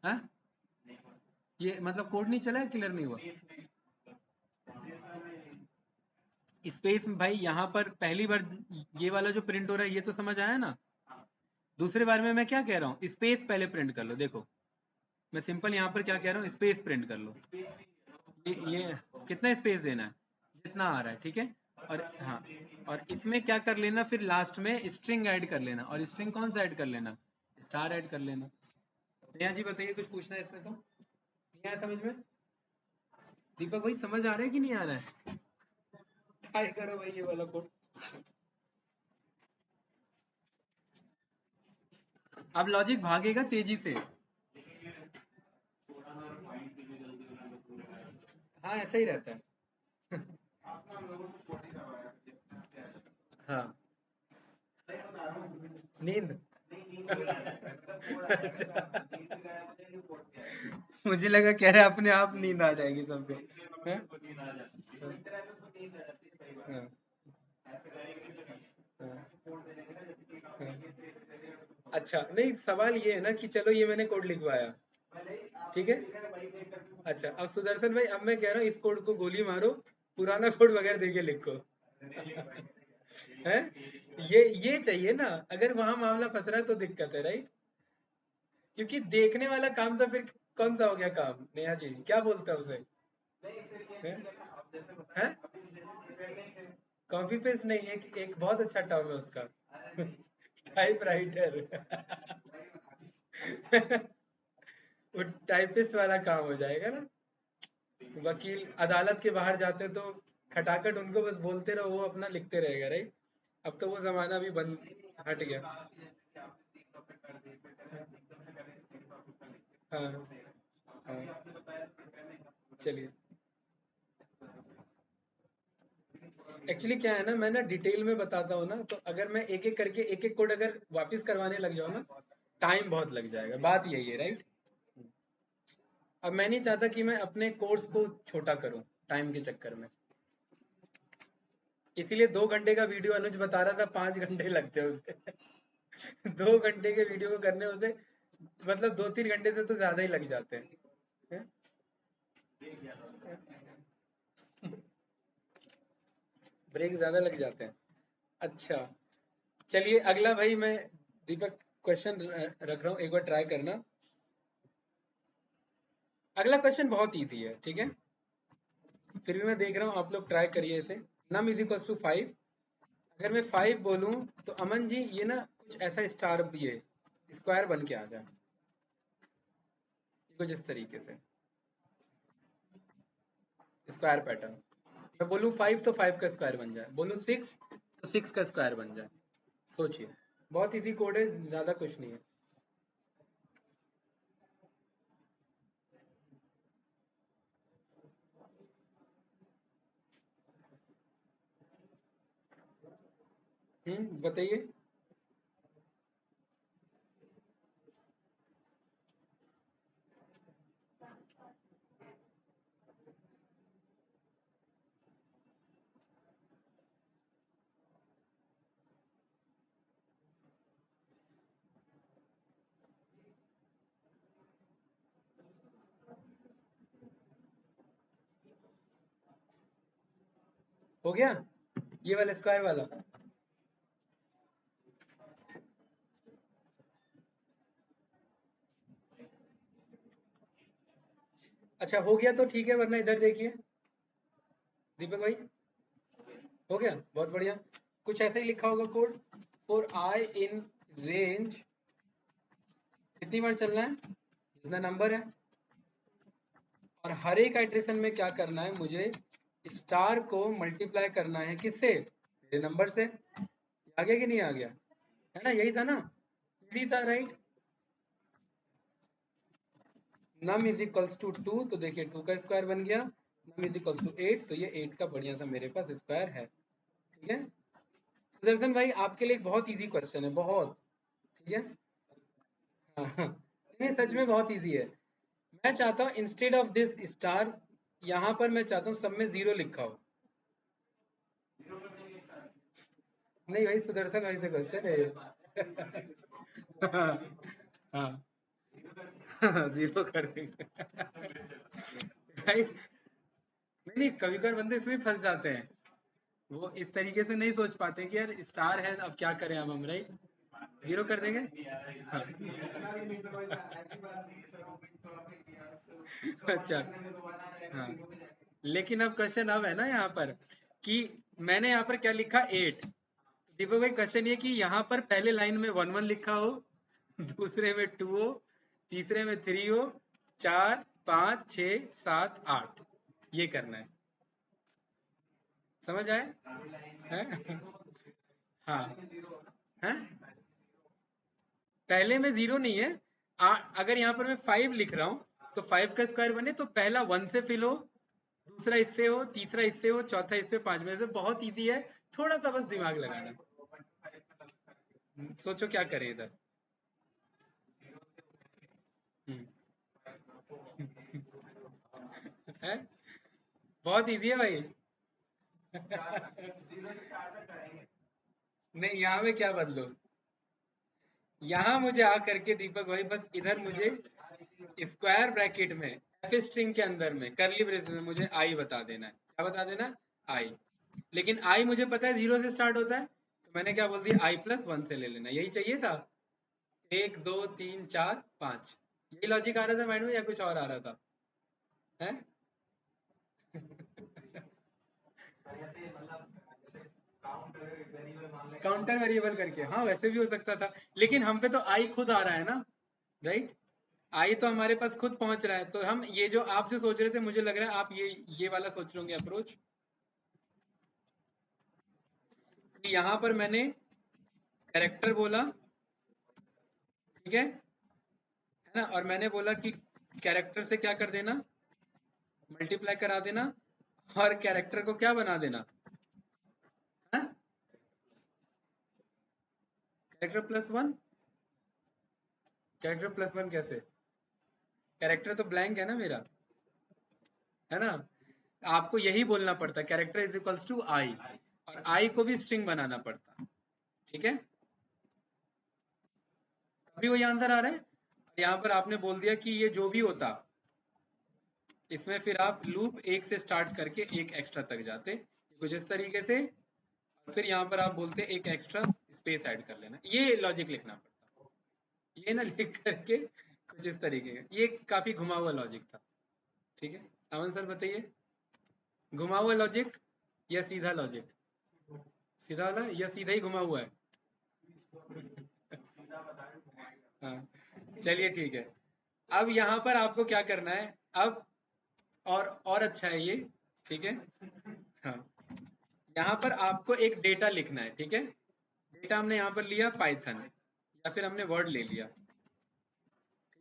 हा? ये मतलब कोड नहीं चला है, क्लियर नहीं हुआ, स्पेस भाई यहाँ पर पहली बार ये वाला जो प्रिंट हो रहा है ये तो समझ आया ना, दूसरे बार में मैं क्या कह रहा हूँ, स्पेस पहले प्रिंट कर लो, देखो मैं सिंपल यहाँ पर क्या कह रहा हूँ, स्पेस प्रिंट कर लो, ये कितना स्पेस देना है, जितना आ रहा है, ठीक है। और हाँ, और इसमें क्या कर लेना, फिर लास्ट में स्ट्रिंग ऐड कर लेना, और स्ट्रिंग कौन सा ऐड कर लेना, 4 ऐड कर लेना। नेहा जी बताइए, कुछ पूछना है इसमें तो नहीं आया समझ में, दीपक भाई समझ आ रहा है कि नहीं आ रहा है, ट्राई करो भाई ये वाला कोड। अब लॉजिक भागेगा तेजी से, हाँ ऐसा ही रहता है हाँ, नींद अच्छा। मुझे लगा कह रहे अपने आप नींद आ जाएगी सबको, हैं? हाँ, हाँ, अच्छा नहीं, सवाल ये है ना कि चलो ये मैंने कोड लिखवाया, ठीक है, अच्छा अब सुदर्शन भाई, अब मैं कह रहा हूँ इस कोड को गोली मारो, पुराना कोड वगैरह देके लिखो है, ये चाहिए ना, अगर वहां मामला फंस रहा है तो दिक्कत है, राइट, क्योंकि देखने वाला काम तो फिर कौन सा हो गया काम, नेहा जी क्या बोलता है उसे, हैं? कॉपी पेस्ट नहीं, एक बहुत अच्छा टर्म है उसका टाइप राइटर वो टाइपिस्ट वाला काम हो जाएगा ना, वकील अदालत के बाहर जाते तो खटाखट उनको बस बोलते रहो, वो अपना लिखते रहेगा, राइट। अब तो वो जमाना भी बंद, हट गया, हाँ हाँ, चलिए एक्चुअली क्या है ना, मैं ना डिटेल में बताता हूँ ना, तो अगर मैं एक एक करके एक एक कोड अगर वापस करवाने लग जाऊँ ना, टाइम बहुत लग जाएगा, बात यही है, राइट। अब मैं नहीं चाहता कि मैं अपने कोर्स को छोटा करूं टाइम के चक्कर में, इसीलिए 2 घंटे का वीडियो अनुज बता रहा था, 5 घंटे लगते हैं उसके 2 घंटे के वीडियो को करने उसे, मतलब 2 3 घंटे से तो ज्यादा ही लग जाते हैं, हैं? ब्रेक ज्यादा लग जाते हैं। अच्छा चलिए अगला भाई, मैं दीपक क्वेश्चन रख रहा हूँ, एक बार ट्राई करना। अगला क्वेश्चन बहुत इजी है, ठीक है, फिर भी मैं देख रहा हूँ आप लोग ट्राई करिए इसे। Num is equal to 5। अगर मैं 5 बोलूँ तो अमन जी ये ना कुछ ऐसा स्टार भी है, स्क्वायर बन के आ जाए कुछ इस तरीके से, स्क्वायर पैटर्न। मैं बोलूँ 5 तो 5 का स्क्वायर बन जाए, बोलूँ 6 तो 6 का स्क्वायर बन जाए। सोचिए, बहुत इजी कोड है, ज्यादा कुछ नहीं है। बताइए। हो गया ये वाला स्क्वायर वाला। अच्छा हो गया तो ठीक है, वरना इधर देखिए दीपक भाई, हो गया, बहुत बढ़िया। कुछ ऐसा ही लिखा होगा code, for I in range, कितनी बार चलना है, जितना नंबर है, और हर एक आइट्रेशन में क्या करना है मुझे, स्टार को मल्टीप्लाई करना है किससे, मेरे नंबर से। आ गया कि नहीं आ गया, है ना, यही था ना, इजी था right. Num is equals to 2, तो देखिए 2 का स्क्वायर बन गया। नम इज इक्वल्स टू 8, तो ये 8 का बढ़िया सा मेरे पास स्क्वायर है, ठीक है। सुदर्शन भाई आपके लिए एक बहुत इजी क्वेश्चन है, बहुत, ठीक है। हाँ, नहीं सच में बहुत इजी है। मैं चाहता हूँ इंस्टेड ऑफ दिस स्टार, यहाँ पर मैं चाहता हूँ सब में 0 लिखा हो। नहीं भाई सुदर्शन भाई से क्वेश्चन है। हाँ हाँ, 0 कर देंगे। राइट, नहीं नहीं, कभी कभार बंदे इसमें फंस जाते हैं, वो इस तरीके से नहीं सोच पाते कि यार स्टार है अब क्या करें अब हम, राइट, 0 कर देंगे। हाँ। इतना भी नहीं समझना, ऐसी बात नहीं है सर, वो प्रिंट तो आपने किया, उसको बंद अच्छा कर देंगे दोबारा आ जाएगा हाँ, 0 पे जाके। लेकिन अब क्वेश्चन अब है ना यहाँ पर कि मैंने यहाँ पर क्या लिखा 8। दीपक भाई क्वेश्चन ये कि यहाँ पर पहले लाइन में 1 1 लिखा हो, दूसरे में 2 हो, तीसरे में 3 हो, 4 5 6 7 8, ये करना है, समझ आए हैं? हाँ हैं, पहले में 0 नहीं है। अगर यहाँ पर मैं 5 लिख रहा हूँ तो 5 का स्क्वायर बने तो पहला 1 से फिल हो, दूसरा इससे हो, तीसरा इससे हो, चौथा इससे, पांचवें से। बहुत इजी है, थोड़ा सा बस दिमाग लगाना। सोचो क्या करें इधर। हम्म, है, बहुत इजी है भाई। 0 से 4 तक करेंगे। नहीं यहाँ में क्या बदलो, यहाँ मुझे आ करके दीपक भाई बस इधर मुझे स्क्वायर ब्रैकेट में एफ स्ट्रिंग के अंदर में करली ब्रेसेस में मुझे आई बता देना है। क्या बता देना है, आई। लेकिन आई मुझे पता है 0 से स्टार्ट होता है, तो मैंने क्या बोल दिया, आई प्लस 1 से ले लेना, यही चाहिए था। 1 2 3 4 5, यही लॉजिक आ रहा था माइंड में या कुछ और आ रहा था, है? ऐसे मतलब जैसे काउंट वेरिएबल मान लें, काउंटर वेरिएबल करके, हाँ वैसे भी हो सकता था, लेकिन हम पे तो आई खुद आ रहा है ना, राइट, आई तो हमारे पास खुद पहुंच रहा है, तो हम ये जो आप जो सोच रहे थे, मुझे लग रहा है आप ये वाला सोच रहे होंगे अप्रोच, कि यहाँ पर मैंने कैरेक्टर बोला, ठीक है ना, और मैंने बोला कि कैरेक्टर से क्या कर देना, मल्टीप्लाई करा देना, और कैरेक्टर को क्या बना देना, है, कैरेक्टर प्लस 1। कैरेक्टर प्लस 1 कैसे, कैरेक्टर तो ब्लैंक है ना मेरा, है ना, आपको यही बोलना पड़ता, कैरेक्टर इज इक्वल्स टू आई, और आई को भी स्ट्रिंग बनाना पड़ता, ठीक है, अभी वही आंसर आ रहा है। यहाँ पर आपने बोल दिया कि ये जो भी होता, इसमें फिर आप लूप 1 से स्टार्ट करके एक एक्स्ट्रा तक जाते, कुछ इस तरीके से। फिर यहाँ पर आप बोलते एक एक्स्ट्रा स्पेस ऐड कर लेना, ये लॉजिक लिखना पड़ता, ये ना लिख करके कुछ इस तरीके का, ये काफी घुमा हुआ लॉजिक था। ठीक है, अमन सर बताइए, घुमा हुआ लॉजिक या सीधा लॉजिक? सीधा वाला या सीधा ही घुमा हुआ है? हाँ, चलिए ठीक है। अब यहाँ पर आपको क्या करना है, अब और अच्छा है ये, ठीक है। हाँ, यहाँ पर आपको एक डेटा लिखना है, ठीक है। डेटा हमने यहाँ पर लिया पाइथन, या फिर हमने वर्ड ले लिया,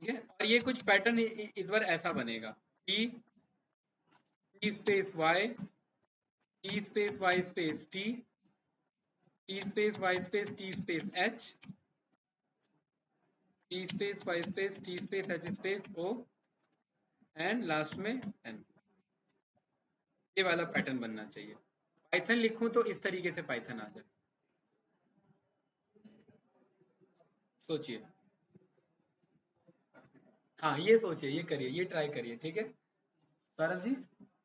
ठीक है। और ये कुछ पैटर्न इस बार ऐसा बनेगा, T space Y, T space Y space T, T space Y space T space H, T space Y space T space H space O, and last में एन। ये वाला पैटर्न बनना चाहिए। पाइथन लिखूं तो इस तरीके से पाइथन आ जाए, सोचिए। हाँ, ये सोचिए, ये करिए, ये ट्राई करिए, ठीक है। सौरभ जी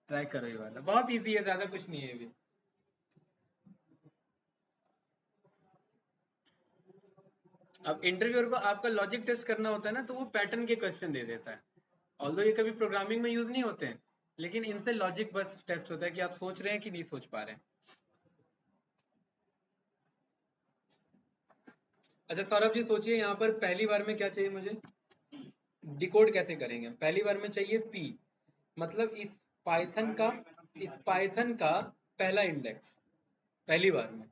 ट्राई करो, ये वाला बहुत इजी है, ज्यादा कुछ नहीं है अभी। अब इंटरव्यूअर को आपका लॉजिक टेस्ट करना होता है ना, तो वो पैटर्न के क्वेश्चन दे देता है। ऑल्दो ये कभी प्रोग्रामिंग में यूज नहीं होते हैं, लेकिन इनसे लॉजिक बस टेस्ट होता है कि आप सोच रहे हैं कि नहीं सोच पा रहे हैं। अच्छा सौरभ जी सोचिए, यहाँ पर पहली बार में क्या चाहिए मुझे, डिकोड कैसे करेंगे? पहली बार में चाहिए पी, मतलब इस पाइथन का पहला इंडेक्स पहली बार में।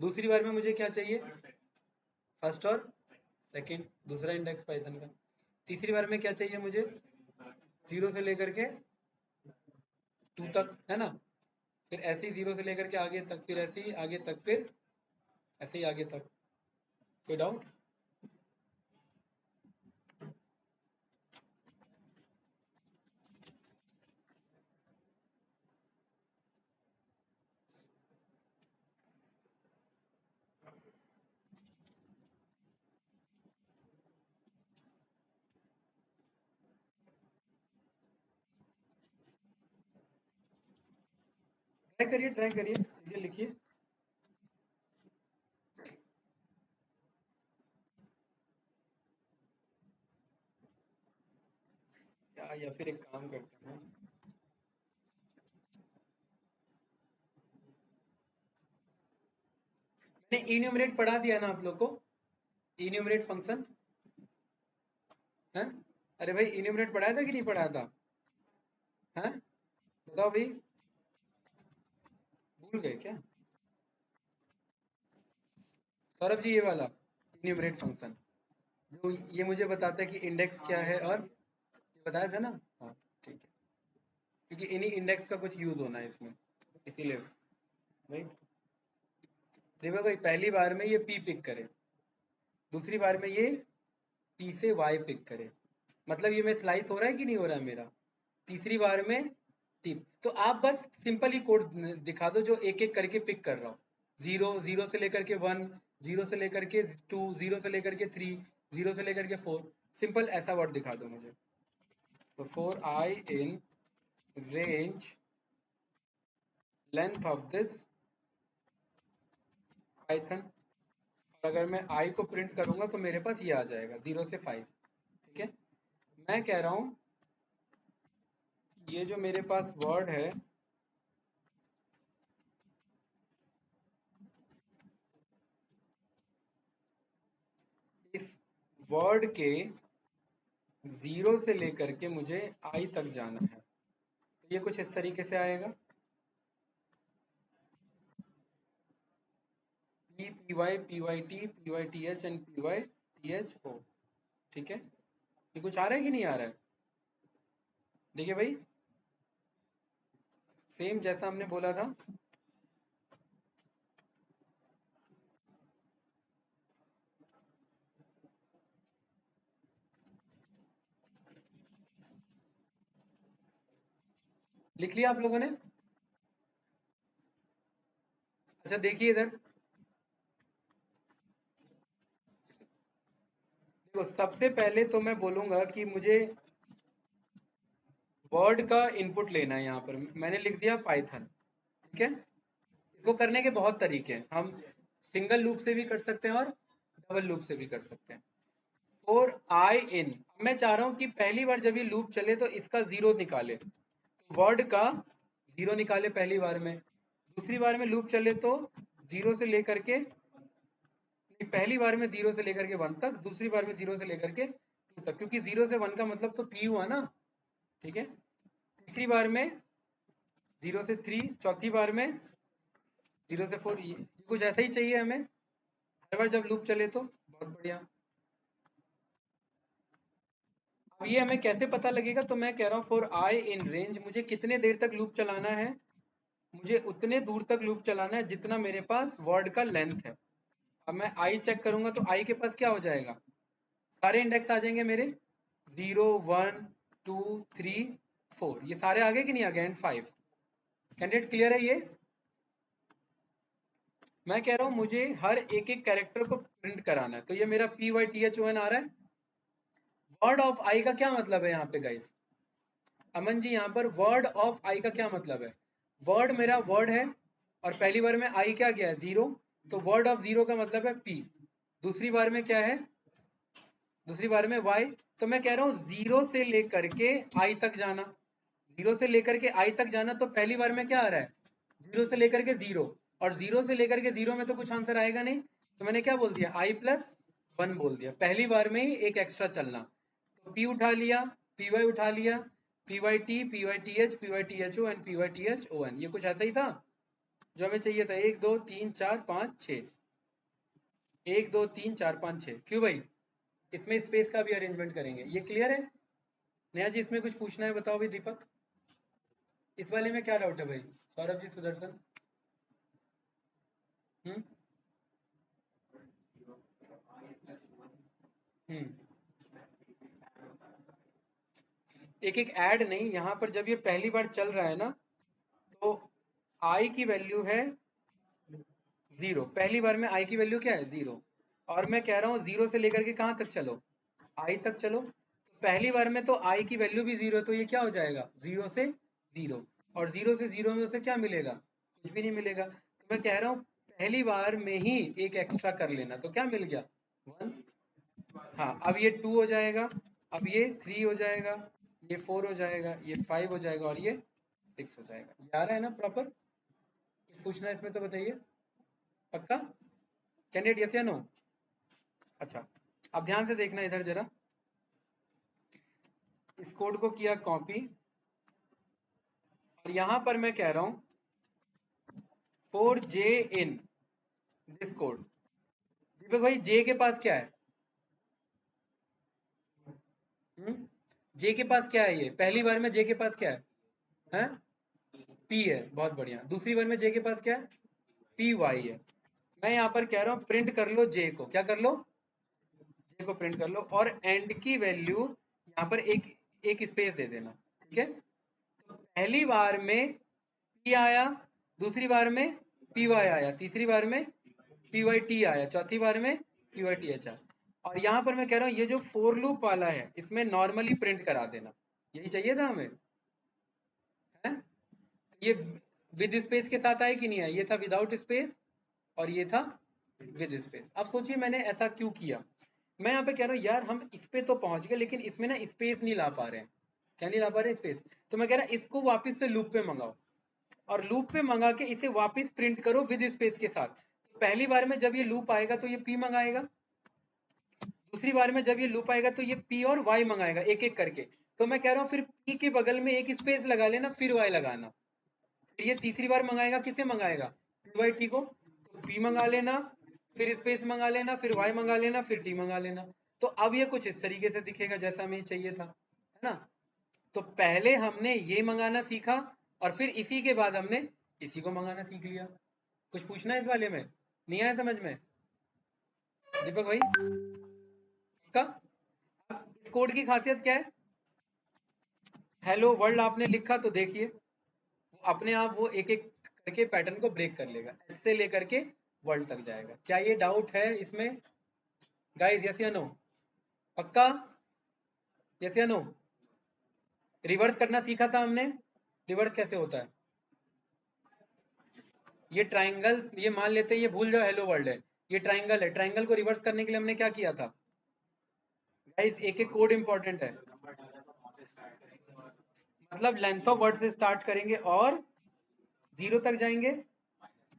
दूसरी बार में मुझे क्या चाहिए, फर्स्ट और सेकंड, दूसरा इंडेक्स पाइथन का। तीसरी बार में क्या चाहिए मुझे, 0 से लेकर के 2 तक, है ना। फिर ऐसे ही 0 से लेकर के आगे तक, फिर ऐसे ही आगे तक, फिर ऐसे ही आगे तक। कोई डाउट? ट्राई करिए, ट्राई करिए, ये लिखिए। या फिर एक काम करते हैं, मैंने इन्यूमरेट पढ़ा दिया ना आप लोग को, इन्यूमरेट फंक्शन है। अरे भाई इन्यूमरेट पढ़ाया था कि नहीं पढ़ाया था? हैं, बताओ भाई, भूल गए क्या? सौरभ जी ये वाला इन्यूमरेट फंक्शन, जो ये मुझे बताता है कि इंडेक्स क्या है, और ये बताया था ना। हाँ ठीक है, क्योंकि इन्हीं इंडेक्स का कुछ यूज होना है इसमें, इसीलिए भाई। देखो भाई, पहली बार में ये पी पिक करे, दूसरी बार में ये पी से वाई पिक करे, मतलब ये में स्लाइस हो रहा है कि नहीं हो रहा है मेरा। तीसरी बार में टिप, तो आप बस सिंपल ही कोड दिखा दो जो एक एक करके पिक कर रहा हूँ। 0 से लेकर के 1, 0 से लेकर के 2, 0 से लेकर के 3, 0 से लेकर के 4, सिंपल ऐसा वर्ड दिखा दो मुझे। तो 4i in range length of this Python, और अगर मैं i को प्रिंट करूंगा तो मेरे पास ये आ जाएगा 0 से 5, ठीक है। मैं कह रहा हूँ ये जो मेरे पास वर्ड है, इस वर्ड के 0 से लेकर के मुझे i तक जाना है, तो ये कुछ इस तरीके से आएगा, p py pyt pyth and pytho, ठीक है। ये कुछ आ रहा है कि नहीं आ रहा है? देखिए भाई, सेम जैसा हमने बोला था। लिख लिया आप लोगों ने? अच्छा देखिए इधर, देखो सबसे पहले तो मैं बोलूंगा कि मुझे वर्ड का इनपुट लेना है। यहाँ पर मैंने लिख दिया पाइथन, ठीक है। इसको करने के बहुत तरीके हैं, हम सिंगल लूप से भी कर सकते हैं और डबल लूप से भी कर सकते हैं। फॉर आई इन, मैं चाह रहा हूं कि पहली बार जब ये लूप चले तो इसका जीरो निकाले, वर्ड का जीरो निकाले पहली बार में, दूसरी बार में लूप चले तो जीरो से लेकर के, पहली बार में जीरो से लेकर के 1 तक, दूसरी बार में जीरो से लेकर के 2 तक, क्योंकि जीरो से 1 का मतलब तो पी हुआ ना, ठीक है। तीसरी बार में जीरो से 3, चौथी बार में जीरो से 4, ये कुछ ऐसा ही चाहिए हमें हर बार जब लूप चले तो। बहुत बढ़िया। अब ये हमें कैसे पता लगेगा, तो मैं कह रहा हूँ फॉर आई इन रेंज, मुझे कितने देर तक लूप चलाना है, मुझे उतने दूर तक लूप चलाना है जितना मेरे पास वर्ड का लेंथ है। अब मैं आई चेक करूंगा तो आई के पास क्या हो जाएगा, सारे इंडेक्स आ जाएंगे मेरे, 0 1 2 3 4, ये सारे आ गए कि नहीं आ गए, एंड 5। कैंडिडेट क्लियर है ये? मैं कह रहा हूं मुझे हर एक एक कैरेक्टर को प्रिंट कराना है, तो ये मेरा PYTHON आ रहा है। वर्ड ऑफ आई का क्या मतलब है यहाँ पे गाइस? अमन जी यहाँ पर वर्ड ऑफ आई का क्या मतलब है? वर्ड मेरा वर्ड है और पहली बार में आई क्या गया है, 0, तो वर्ड ऑफ 0 का मतलब है P। दूसरी बार में क्या है, दूसरी बार में y, तो मैं कह रहा हूँ 0 से लेकर के i तक जाना, 0 से लेकर के i तक जाना, तो पहली बार में क्या आ रहा है, 0 से लेकर के 0, और 0 से लेकर के 0 में तो कुछ आंसर आएगा नहीं, तो मैंने क्या बोल दिया, i+1 बोल दिया, पहली बार में ही एक एक्स्ट्रा चलना, तो p उठा लिया, py उठा लिया, pyt, pyth, pytho and python, ये कुछ ऐसा ही था जो हमें चाहिए था। 1 2 3 4 5 6, 1 2 3 4 5 6, क्यों भाई? इसमें स्पेस का भी अरेंजमेंट करेंगे, ये क्लियर है? नेहा जी इसमें कुछ पूछना है बताओ भाई। दीपक इस वाले में क्या डाउट है भाई? सौरभ जी, सुदर्शन, हम्म हम्म एक एक ऐड नहीं, यहाँ पर जब ये पहली बार चल रहा है ना, तो आई की वैल्यू है 0, पहली बार में आई की वैल्यू क्या है, 0, और मैं कह रहा हूँ 0 से लेकर के कहाँ तक चलो, आई तक चलो, तो पहली बार में तो आई की वैल्यू भी 0, तो ये क्या हो जाएगा, 0 से 0, और 0 से 0 में उसे क्या मिलेगा, कुछ भी नहीं मिलेगा, तो मैं कह रहा हूँ पहली बार में ही एक एक्स्ट्रा कर लेना, तो क्या मिल गया, 1। हाँ, अब ये 2 हो जाएगा, अब ये 3 हो जाएगा, ये 4 हो जाएगा, ये 5 हो जाएगा, और ये 6 हो जाएगा। ये आ रहा है ना प्रॉपर? कुछ पूछना है इसमें तो बताइए, पक्का? कैंडिडेट यस या नो? अच्छा, अब ध्यान से देखना इधर जरा, इस कोड को किया कॉपी, और यहां पर मैं कह रहा हूं for j in this code. Deepak भाई j के पास क्या है, j के पास क्या है, ये पहली बार में j के पास क्या है, हैं? p है, बहुत बढ़िया। दूसरी बार में j के पास क्या है, py है। मैं यहाँ पर कह रहा हूँ प्रिंट कर लो j को, क्या कर लो, j को प्रिंट कर लो, और एंड की वैल्यू यहाँ पर एक स्पेस दे देना, ठीक है। तो पहली बार में p आया, दूसरी बार में py आया, तीसरी बार में pyt आया, चौथी बार में pyth आया, और यहाँ पर मैं कह रहा हूँ ये जो फोर लूप वाला है इसमें नॉर्मली प्रिंट करा देना, यही चाहिए था हमें, है? ये विद स्पेस के साथ आए कि नहीं आए, ये था विदाउट स्पेस और ये था विद स्पेस। अब सोचिए मैंने ऐसा क्यों किया, मैं यहाँ पे कह रहा हूँ यार हम इस पे तो पहुंच गए लेकिन इसमें ना स्पेस नहीं ला पा रहे हैं, क्या नहीं ला पा रहे स्पेस, तो मैं कह रहा इसको वापस से लूप पे मंगाओ, और लूप पे मंगा के इसे वापस प्रिंट करो विद स्पेस के साथ। पहली बार में जब ये लूप आएगा तो ये p मंगाएगा, दूसरी बार में जब ये लूप आएगा तो ये p और y मंगाएगा, एक एक करके, तो मैं कह रहा हूँ फिर p के बगल में एक स्पेस लगा लेना, फिर y लगाना, फिर ये तीसरी बार मंगाएगा, किसे मंगाएगा, pyt को, तो p मंगा लेना, फिर स्पेस मंगा लेना, फिर y मंगा लेना, फिर t मंगा लेना, तो अब ये कुछ इस तरीके से दिखेगा जैसा हमें चाहिए था, है ना। तो पहले हमने ये मंगाना सीखा और फिर इसी के बाद हमने इसी को मंगाना सीख लिया। कुछ पूछना है इस वाले में, नहीं आया समझ में दीपक भाई का? इस कोड की खासियत क्या है, हेलो वर्ल्ड आपने लिखा तो देखिए वो अपने आप वो एक एक करके पैटर्न को ब्रेक कर लेगा, एच से लेकर के वर्ल्ड तक जाएगा। क्या ये डाउट है इसमें गाइस, यस या नो? पक्का, यस या नो? रिवर्स करना सीखा था हमने, रिवर्स कैसे होता है, ये ट्राइंगल, ये मान लेते हैं, ये भूल जाओ हेलो वर्ल्ड है, ये ट्राइंगल है। ट्राइंगल को रिवर्स करने के लिए हमने क्या किया था गाइस? एक एक कोड इंपॉर्टेंट है। नंबर डाला तो वहां से स्टार्ट करेंगे और मतलब लेंथ ऑफ वर्ड से स्टार्ट करेंगे और 0 तक जाएंगे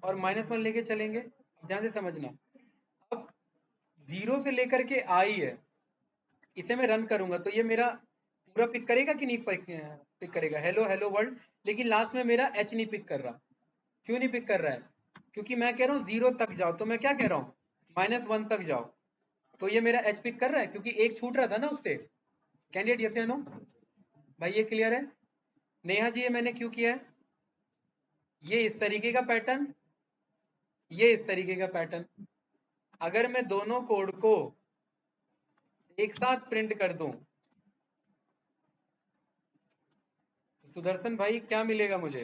और -1 लेके चलेंगे। ध्यान से समझना। अब 0 से लेकर के आई है, इसे मैं रन करूंगा तो ये मेरा पूरा पिक करेगा कि नहीं पिक करेगा? Hello hello world. लेकिन लास्ट में मेरा एच नहीं पिक कर रहा। क्यों नहीं पिक कर रहा है? क्योंकि मैं कह रहा हूँ 0 तक जाओ, तो मैं क्या कह रहा हूँ -1 तक जाओ। तो ये मेरा एच पिक कर रहा है क्योंकि एक छूट रहा था ना उससे। कैंडिडेट यस या नो? भाई ये क्लियर है? नेहा जी ये मैंने क्यों किया है? ये इस तरीके का पैटर्न, ये इस तरीके का पैटर्न। अगर मैं दोनों कोड को एक साथ प्रिंट कर दूं, सुदर्शन भाई क्या मिलेगा मुझे?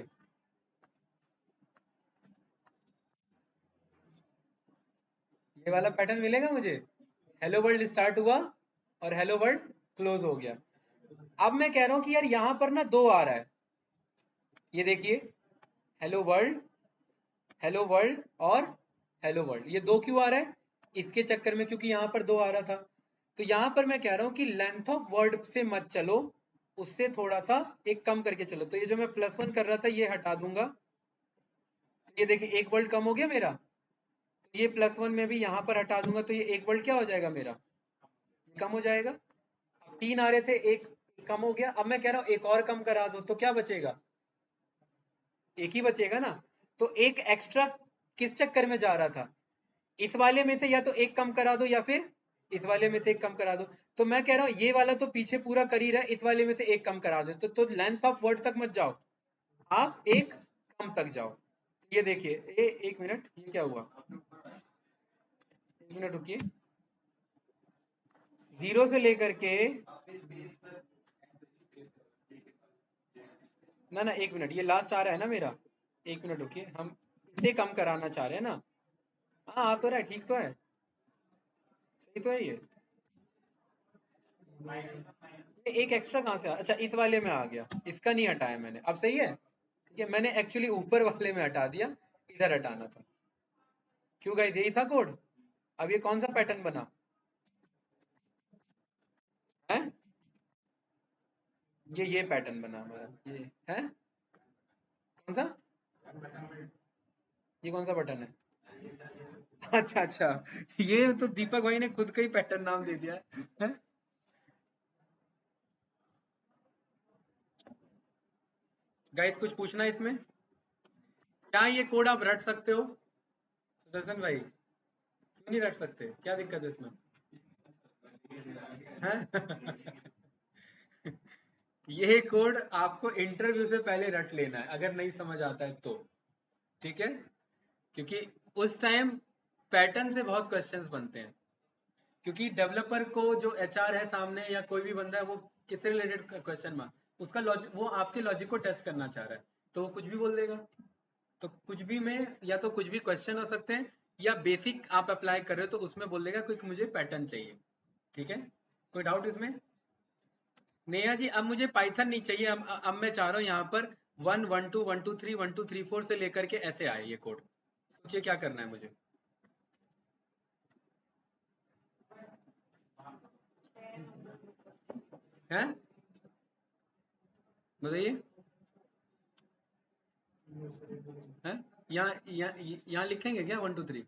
ये वाला पैटर्न मिलेगा मुझे। हेलो वर्ल्ड स्टार्ट हुआ और हेलो वर्ल्ड क्लोज हो गया। अब मैं कह रहा हूं कि यार यहां पर ना 2 आ रहा है। ये देखिए, हेलो वर्ल्ड, हेलो वर्ल्ड और हेलो वर्ल्ड, ये 2 क्यों आ रहा है? इसके चक्कर में, क्योंकि यहां पर 2 आ रहा था। तो यहां पर मैं कह रहा हूं कि लेंथ ऑफ वर्ड से मत चलो, उससे थोड़ा सा एक कम करके चलो। तो ये जो मैं +1 कर रहा था ये हटा दूंगा। ये देखिए एक वर्ड कम हो गया मेरा। ये +1 में भी यहाँ पर हटा दूंगा तो ये एक वर्ड क्या हो जाएगा मेरा? ये कम हो जाएगा। अब 3 आ रहे थे, एक कम हो गया। अब मैं कह रहा हूँ एक और कम करा दो तो क्या बचेगा? एक ही बचेगा ना। तो एक एक्स्ट्रा किस चक्कर में जा रहा था? इस वाले में से या तो एक कम करा दो या फिर इस वाले में से एक कम करा दो। तो मैं कह रहा हूँ ये वाला तो पीछे पूरा कर ही रहा है, इस वाले में से एक कम करा दो। तो लेंथ ऑफ वर्ड तक मत जाओ, आप एक कम तक जाओ। ये देखिए, एक मिनट, ये क्या हुआ? एक मिनट रुकिए। 0 से लेकर के, ना एक मिनट, ये लास्ट आ रहा है ना मेरा। एक मिनट रुकिए, हम इसे कम कराना चाह रहे हैं ना। हाँ आ तो रहा है, ठीक तो है, सही तो है ये एक एक्स्ट्रा कहाँ से अच्छा इस वाले में आ गया, इसका नहीं हटाया मैंने। अब सही है? ये मैंने एक्चुअली ऊपर वाले में हटा दिया, इधर हटाना था। क्यों गाइस, यही था कोड। अब ये कौन सा पैटर्न बना है? ये पैटर्न बना हमारा, ये है कौन सा? ये कौन सा बटन है? अच्छा अच्छा, ये तो दीपक भाई ने खुद का ही पैटर्न नाम दे दिया है। गाइस कुछ पूछना है इसमें? क्या ये कोड आप रट सकते हो? सुदर्शन भाई क्यों नहीं रट सकते, क्या दिक्कत है इसमें? हैं? ये कोड आपको इंटरव्यू से पहले रट लेना है अगर नहीं समझ आता है तो। ठीक है? क्योंकि उस टाइम पैटर्न से बहुत क्वेश्चंस बनते हैं। क्योंकि डेवलपर को जो एचआर है सामने या कोई भी बंदा है, वो किससे रिलेटेड क्वेश्चन में उसका लॉजिक, वो आपके लॉजिक को टेस्ट करना चाह रहा है, तो वो कुछ भी बोल देगा। तो कुछ भी में या तो कुछ भी क्वेश्चन हो सकते हैं, या बेसिक आप अप्लाई कर रहे हो तो उसमें बोल देगा कोई मुझे पैटर्न चाहिए। ठीक है? कोई डाउट इसमें? नेहा जी अब मुझे पाइथन नहीं चाहिए। अब मैं चाह रहा हूँ यहाँ पर 1 1 2 1 2 3 1 2 3 4 से लेकर के ऐसे आए ये कोड। पूछिए क्या करना है मुझे? हैं? बताइए। हैं? यहाँ लिखेंगे क्या 1 2 3?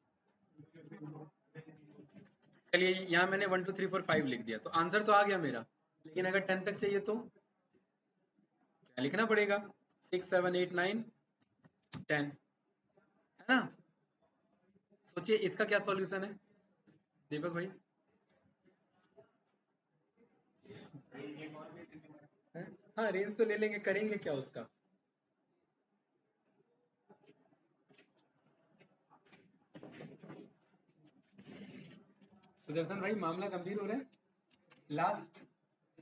चलिए यहाँ मैंने 1 2 3 4 5 लिख दिया, तो आंसर तो आ गया मेरा। लेकिन अगर 10 तक चाहिए तो क्या लिखना पड़ेगा? 6 7 8 9 10, है ना? सोचिए इसका क्या सॉल्यूशन है दीपक भाई? हैं? हाँ रेंज तो ले लेंगे, करेंगे क्या उसका? सुदर्शन भाई मामला गंभीर हो रहा है। लास्ट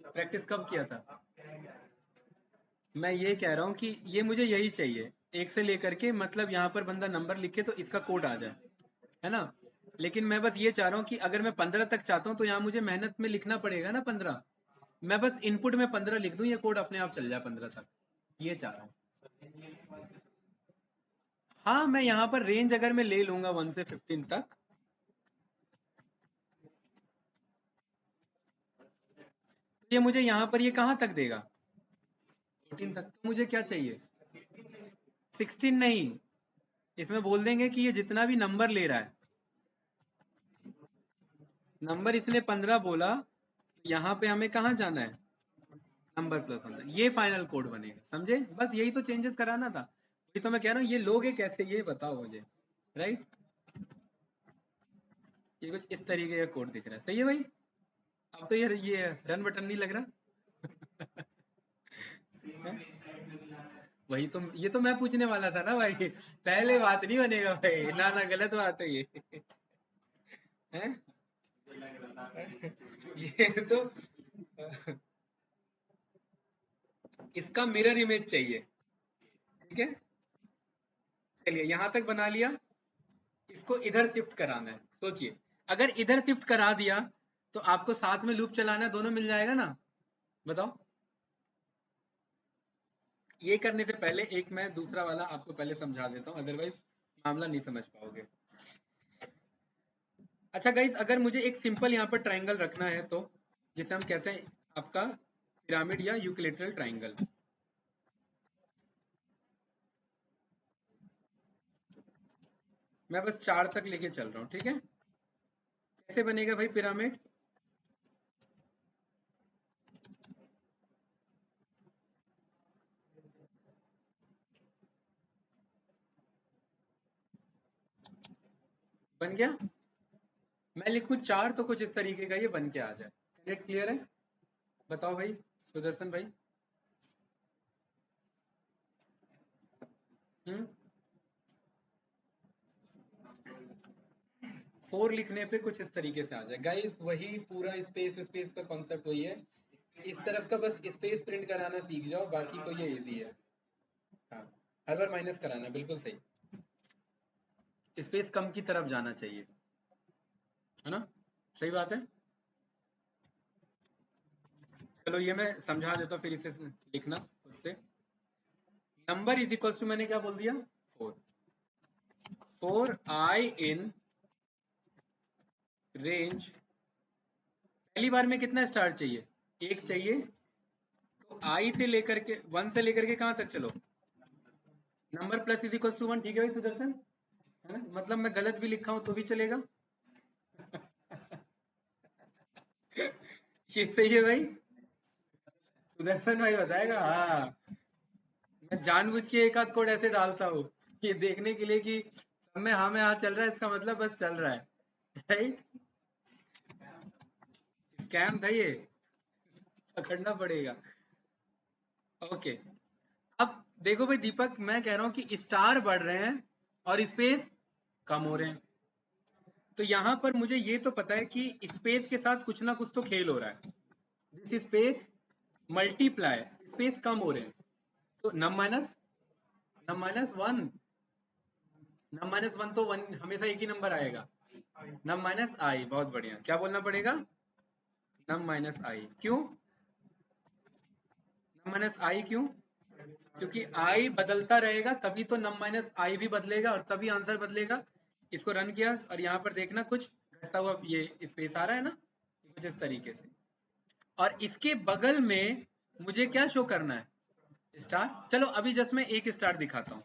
प्रैक्टिस कब किया था? मैं ये कह रहा हूँ कि ये मुझे यही चाहिए, एक से लेकर के, मतलब यहाँ पर बंदा नंबर लिखे तो इसका कोड आ जाए, है ना? लेकिन मैं बस ये चाह रहा हूँ कि अगर मैं 15 तक चाहता हूँ तो यहाँ मुझे मेहनत में लिखना पड़ेगा ना 15। मैं बस इनपुट में 15 लिख दूँ, ये कोड अपने आप चल जाए 15 तक, ये चाह रहा हूँ। हाँ मैं यहाँ पर रेंज अगर मैं ले लूंगा 1 से 15 तक, ये मुझे यहाँ पर ये कहाँ तक देगा, 14 तक। तो मुझे क्या चाहिए, 16 नहीं, इसमें बोल देंगे कि ये जितना भी नंबर ले रहा है, नंबर इसने 15 बोला, यहाँ पे हमें कहाँ जाना है, नंबर प्लस 15, ये फाइनल कोड बनेगा, समझे। बस यही तो चेंजेस कराना था, ये तो मैं कह रहा हूँ, ये लोगे कैसे, ये बताओ मुझे, राइट। ये कुछ इस तरीके का कोड दिख रहा है, सही है भाई। अब तो ये रन बटन नहीं लग रहा। हैं? वही तो, ये तो मैं पूछने वाला था ना भाई, पहले बात नहीं बनेगा भाई, ना ना गलत बात है ये। हैं? ये तो इसका मिरर इमेज चाहिए, ठीक है। चलिए यहाँ तक बना लिया, इसको इधर शिफ्ट कराना है, सोचिए अगर इधर शिफ्ट करा दिया तो आपको साथ में लूप चलाना है, दोनों मिल जाएगा ना, बताओ। ये करने से पहले एक मैं दूसरा वाला आपको पहले समझा देता हूँ, अदरवाइज मामला नहीं समझ पाओगे। अच्छा गाइस, अगर मुझे एक सिंपल यहाँ पर ट्राइंगल रखना है, तो जिसे हम कहते हैं आपका पिरामिड या यूक्लिडियन ट्राइंगल, मैं बस 4 तक लेके चल रहा हूँ, ठीक है। कैसे बनेगा भाई पिरामिड, बन गया, मैं लिखूं 4 तो कुछ इस तरीके का ये बन के आ जाए। नेट क्लियर है, बताओ भाई सुदर्शन भाई। 4 लिखने पे कुछ इस तरीके से आ जाए गाइस, वही पूरा स्पेस स्पेस का कॉन्सेप्ट वही है, इस तरफ का बस स्पेस प्रिंट कराना सीख जाओ, बाकी तो ये इजी है। हाँ, हर बार माइनस कराना, बिल्कुल सही, स्पेस कम की तरफ जाना चाहिए, है ना, सही बात है। चलो ये मैं समझा देता हूँ, फिर इसे लिखना खुद से। नंबर इज इक्वल्स टू, मैंने क्या बोल दिया, 4, 4i इन रेंज, पहली बार में कितना स्टार चाहिए, 1 चाहिए, तो i से लेकर के 1 से लेकर के कहाँ तक चलो, number plus is equals to 1, ठीक है भाई सुदर्शन, है ना, मतलब मैं गलत भी लिखा हूं तो भी चलेगा। ये सही है भाई, सुदर्शन भाई बताएगा, हाँ। मैं जानबूझ के एक आध कोड ऐसे डालता हूँ, ये देखने के लिए कि सब में हाँ में हाँ चल रहा है, इसका मतलब बस चल रहा है, राइट। स्कैम था ये, पकड़ना पड़ेगा। ओके, अब देखो भाई दीपक, मैं कह रहा हूँ कि स्टार बढ़ रहे हैं और स्पेस कम हो रहे हैं, तो यहाँ पर मुझे ये तो पता है कि स्पेस के साथ कुछ ना कुछ तो खेल हो रहा है, दिस स्पेस मल्टीप्लाई, स्पेस कम हो रहे हैं, तो नम माइनस 1, नम-1 तो 1 हमेशा एक ही नंबर आएगा, नम-i, बहुत बढ़िया, क्या बोलना पड़ेगा, नम-i, क्यों, नम-i क्यों, क्योंकि i बदलता रहेगा, तभी तो नम-i भी बदलेगा और तभी आंसर बदलेगा। इसको रन किया और यहाँ पर देखना कुछ घटता हुआ ये स्पेस आ रहा है ना, कुछ इस तरीके से, और इसके बगल में मुझे क्या शो करना है, स्टार। चलो अभी जस्ट मैं एक स्टार दिखाता हूँ,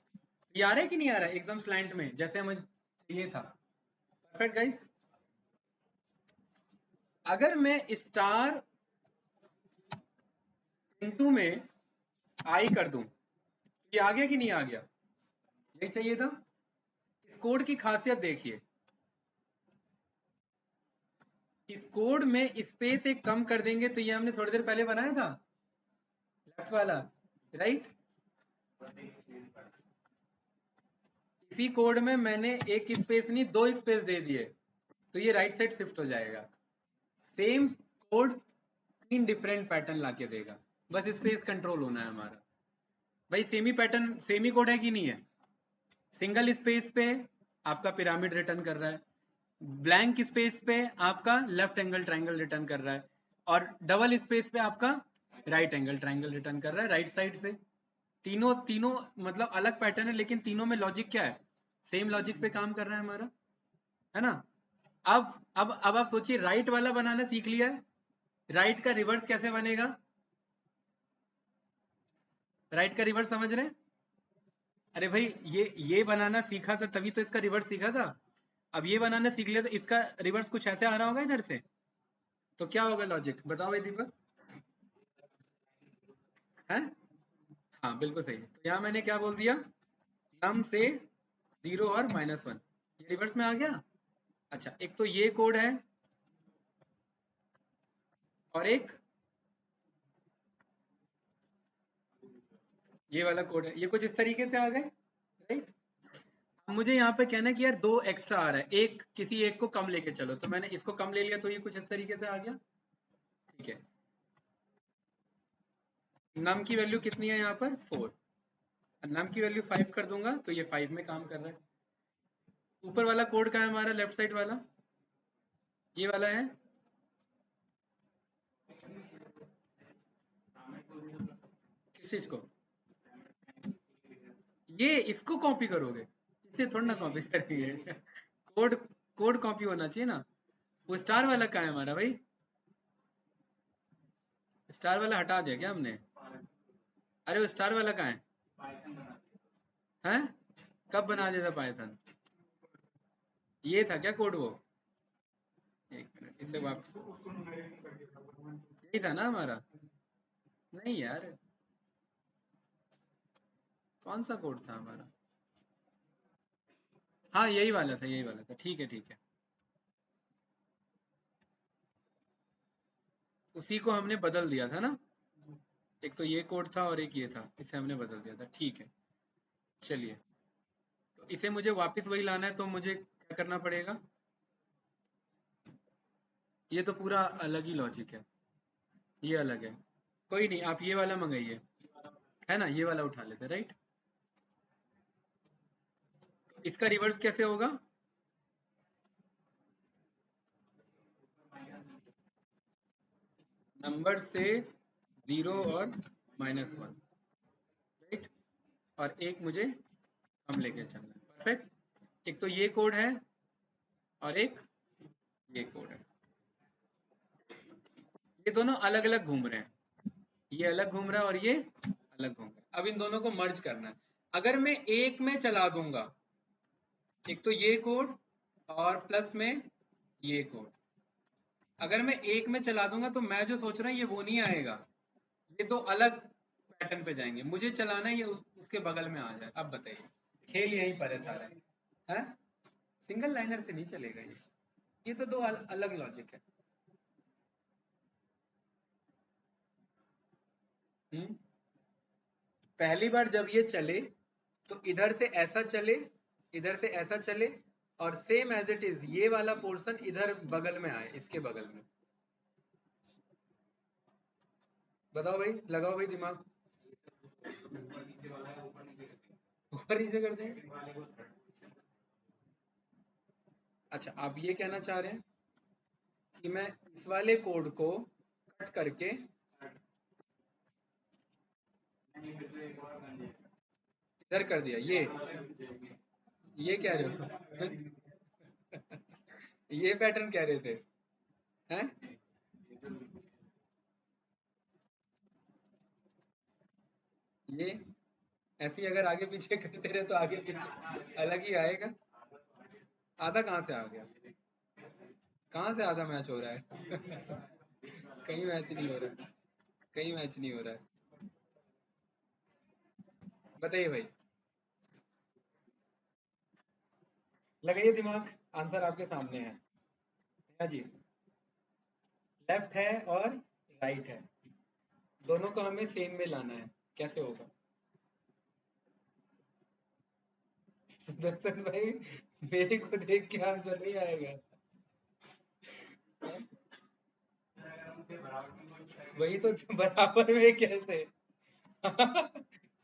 ये आ रहा है कि नहीं आ रहा है, एकदम स्लैंट में जैसे मुझे ये था, परफेक्ट गाइस। अगर मैं स्टार इनटू में आई कर दूं, ये आ गया कि नहीं आ गया, यही चाहिए था। इस कोड की खासियत देखिए, इस कोड में स्पेस एक कम कर देंगे तो ये हमने थोड़ी देर पहले बनाया था, लेफ्ट वाला, राइट। इसी कोड में मैंने एक स्पेस नहीं 2 स्पेस दे दिए, तो ये राइट साइड शिफ्ट हो जाएगा, सेम कोड 3 डिफरेंट पैटर्न लाके देगा, बस स्पेस कंट्रोल होना है हमारा। भाई सेमी पैटर्न, सेमी कोड है कि नहीं है, सिंगल स्पेस पे आपका पिरामिड रिटर्न कर रहा है, ब्लैंक स्पेस पे आपका लेफ्ट एंगल ट्राइंगल रिटर्न कर रहा है, और डबल स्पेस पे आपका राइट एंगल ट्राइंगल रिटर्न कर रहा है राइट साइड से। तीनों तीनों मतलब अलग पैटर्न है, लेकिन तीनों में लॉजिक क्या है, सेम लॉजिक पे काम कर रहा है हमारा, है ना। अब आप सोचिए, राइट वाला बनाना सीख लिया है, राइट का रिवर्स कैसे बनेगा, राइट का रिवर्स समझ रहे हैं। अरे भाई ये बनाना सीखा था तभी तो इसका रिवर्स सीखा था। अब ये बनाना सीख लिया तो इसका रिवर्स कुछ ऐसे आ रहा होगा इधर से, तो क्या होगा लॉजिक, बताओ भाई दीपक। है, हाँ बिल्कुल सही। तो यहाँ मैंने क्या बोल दिया, नम से 0 और -1, ये रिवर्स में आ गया। अच्छा, एक तो ये कोड है और एक ये वाला कोड है, ये कुछ इस तरीके से आ गए, राइट। अब मुझे यहाँ पे कहना है कि यार 2 एक्स्ट्रा आ रहा है, एक किसी एक को कम लेके चलो, तो मैंने इसको कम ले लिया तो ये कुछ इस तरीके से आ गया, ठीक है। नम की वैल्यू कितनी है यहाँ पर 4, नम की वैल्यू 5 कर दूंगा तो ये 5 में काम कर रहा है। ऊपर वाला कोड का है हमारा, लेफ्ट साइड वाला ये वाला है, किस चीज को, ये इसको कॉपी करोगे, इसे थोड़ा ना कॉपी करेंगे। कोड कोड कॉपी होना चाहिए ना। वो स्टार वाला कहाँ है हमारा भाई, स्टार वाला हटा दिया क्या हमने, अरे वो स्टार वाला कहाँ है, हैं, कब बना दिया था पाइथन, ये था क्या कोड वो, एक मिनट इसे वापस, यही था ना हमारा, नहीं यार, कौन सा कोड था हमारा, हाँ यही वाला था, यही वाला था, ठीक है ठीक है। उसी को हमने बदल दिया था ना, एक तो ये कोड था और एक ये था, इसे हमने बदल दिया था, ठीक है। चलिए, तो इसे मुझे वापस वही लाना है, तो मुझे क्या करना पड़ेगा, ये तो पूरा अलग ही लॉजिक है, ये अलग है, कोई नहीं, आप ये वाला मंगाइए, है ना, ये वाला उठा लेते, राइट। इसका रिवर्स कैसे होगा, नंबर से 0 और -1, राइट, और एक मुझे कम लेके चलना है, परफेक्ट। एक तो ये कोड है और एक ये कोड है, ये दोनों अलग अलग घूम रहे हैं, ये अलग घूम रहा है और ये अलग घूम रहा है। अब इन दोनों को मर्ज करना है, अगर मैं एक में चला दूंगा, एक तो ये कोड और प्लस में ये कोड, अगर मैं एक में चला दूंगा तो मैं जो सोच रहा हूँ ये वो नहीं आएगा, ये दो अलग पैटर्न पे जाएंगे, मुझे चलाना है ये उसके बगल में आ जाए। अब बताइए, खेल यहीं पर है सारा, है, सिंगल लाइनर से नहीं चलेगा ये तो दो अलग लॉजिक है। हम्म, पहली बार जब ये चले तो इधर से ऐसा चले, इधर से ऐसा चले, और सेम एज इट इज ये वाला पोर्शन इधर बगल में आए, इसके बगल में, बताओ भाई, लगाओ भाई दिमाग, ऊपर नीचे कर दें। अच्छा, आप ये कहना चाह रहे हैं कि मैं इस वाले कोड को कट करके इधर कर दिया, ये कह रहे हो। ये पैटर्न कह रहे थे, हैं, ये ऐसे ही अगर आगे पीछे करते रहे तो आगे पीछे अलग ही आएगा। आधा कहाँ से आ गया, कहाँ से आधा मैच हो रहा है। कहीं मैच नहीं हो रहा है, कहीं मैच नहीं हो रहा है, बताइए भाई, लगाइए दिमाग, आंसर आपके सामने है। हाँ जी, लेफ्ट है और राइट है, दोनों को हमें सेम में लाना है, कैसे होगा, सुदर्शन भाई, मेरे को देख के आंसर नहीं आएगा। वही तो, बराबर में कैसे।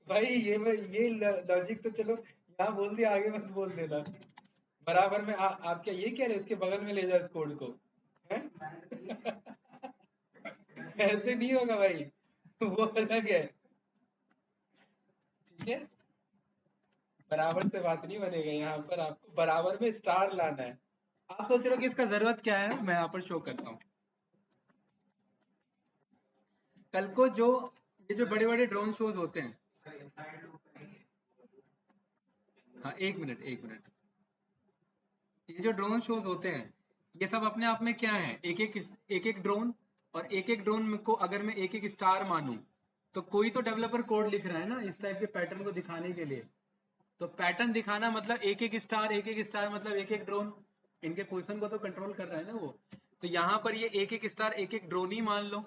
भाई ये लॉजिक तो चलो यहाँ बोल दिया, आगे मत बोल देना। बराबर में आप क्या ये कह रहे हैं इसके बगल में ले जाओ इस कोड को, हैं? ऐसे नहीं होगा भाई, वो अलग है, ठीक है। बराबर से बात नहीं बनेगा, यहाँ पर आपको बराबर में स्टार लाना है। आप सोच रहे हो कि इसका जरूरत क्या है, मैं यहाँ पर शो करता हूँ। कल को जो ये जो बड़े बड़े ड्रोन शोज होते हैं, हाँ एक मिनट एक मिनट, ये जो ड्रोन शोज होते हैं ये सब अपने आप में क्या है, एक एक ड्रोन, और एक एक ड्रोन को अगर मैं एक एक स्टार मानूं तो कोई तो डेवलपर कोड लिख रहा है ना इस टाइप के पैटर्न को दिखाने के लिए। तो पैटर्न दिखाना मतलब एक एक स्टार मतलब एक एक ड्रोन, इनके पोजीशन को तो कंट्रोल कर रहा है ना वो। तो यहाँ पर ये एक एक स्टार एक एक ड्रोन ही मान लो।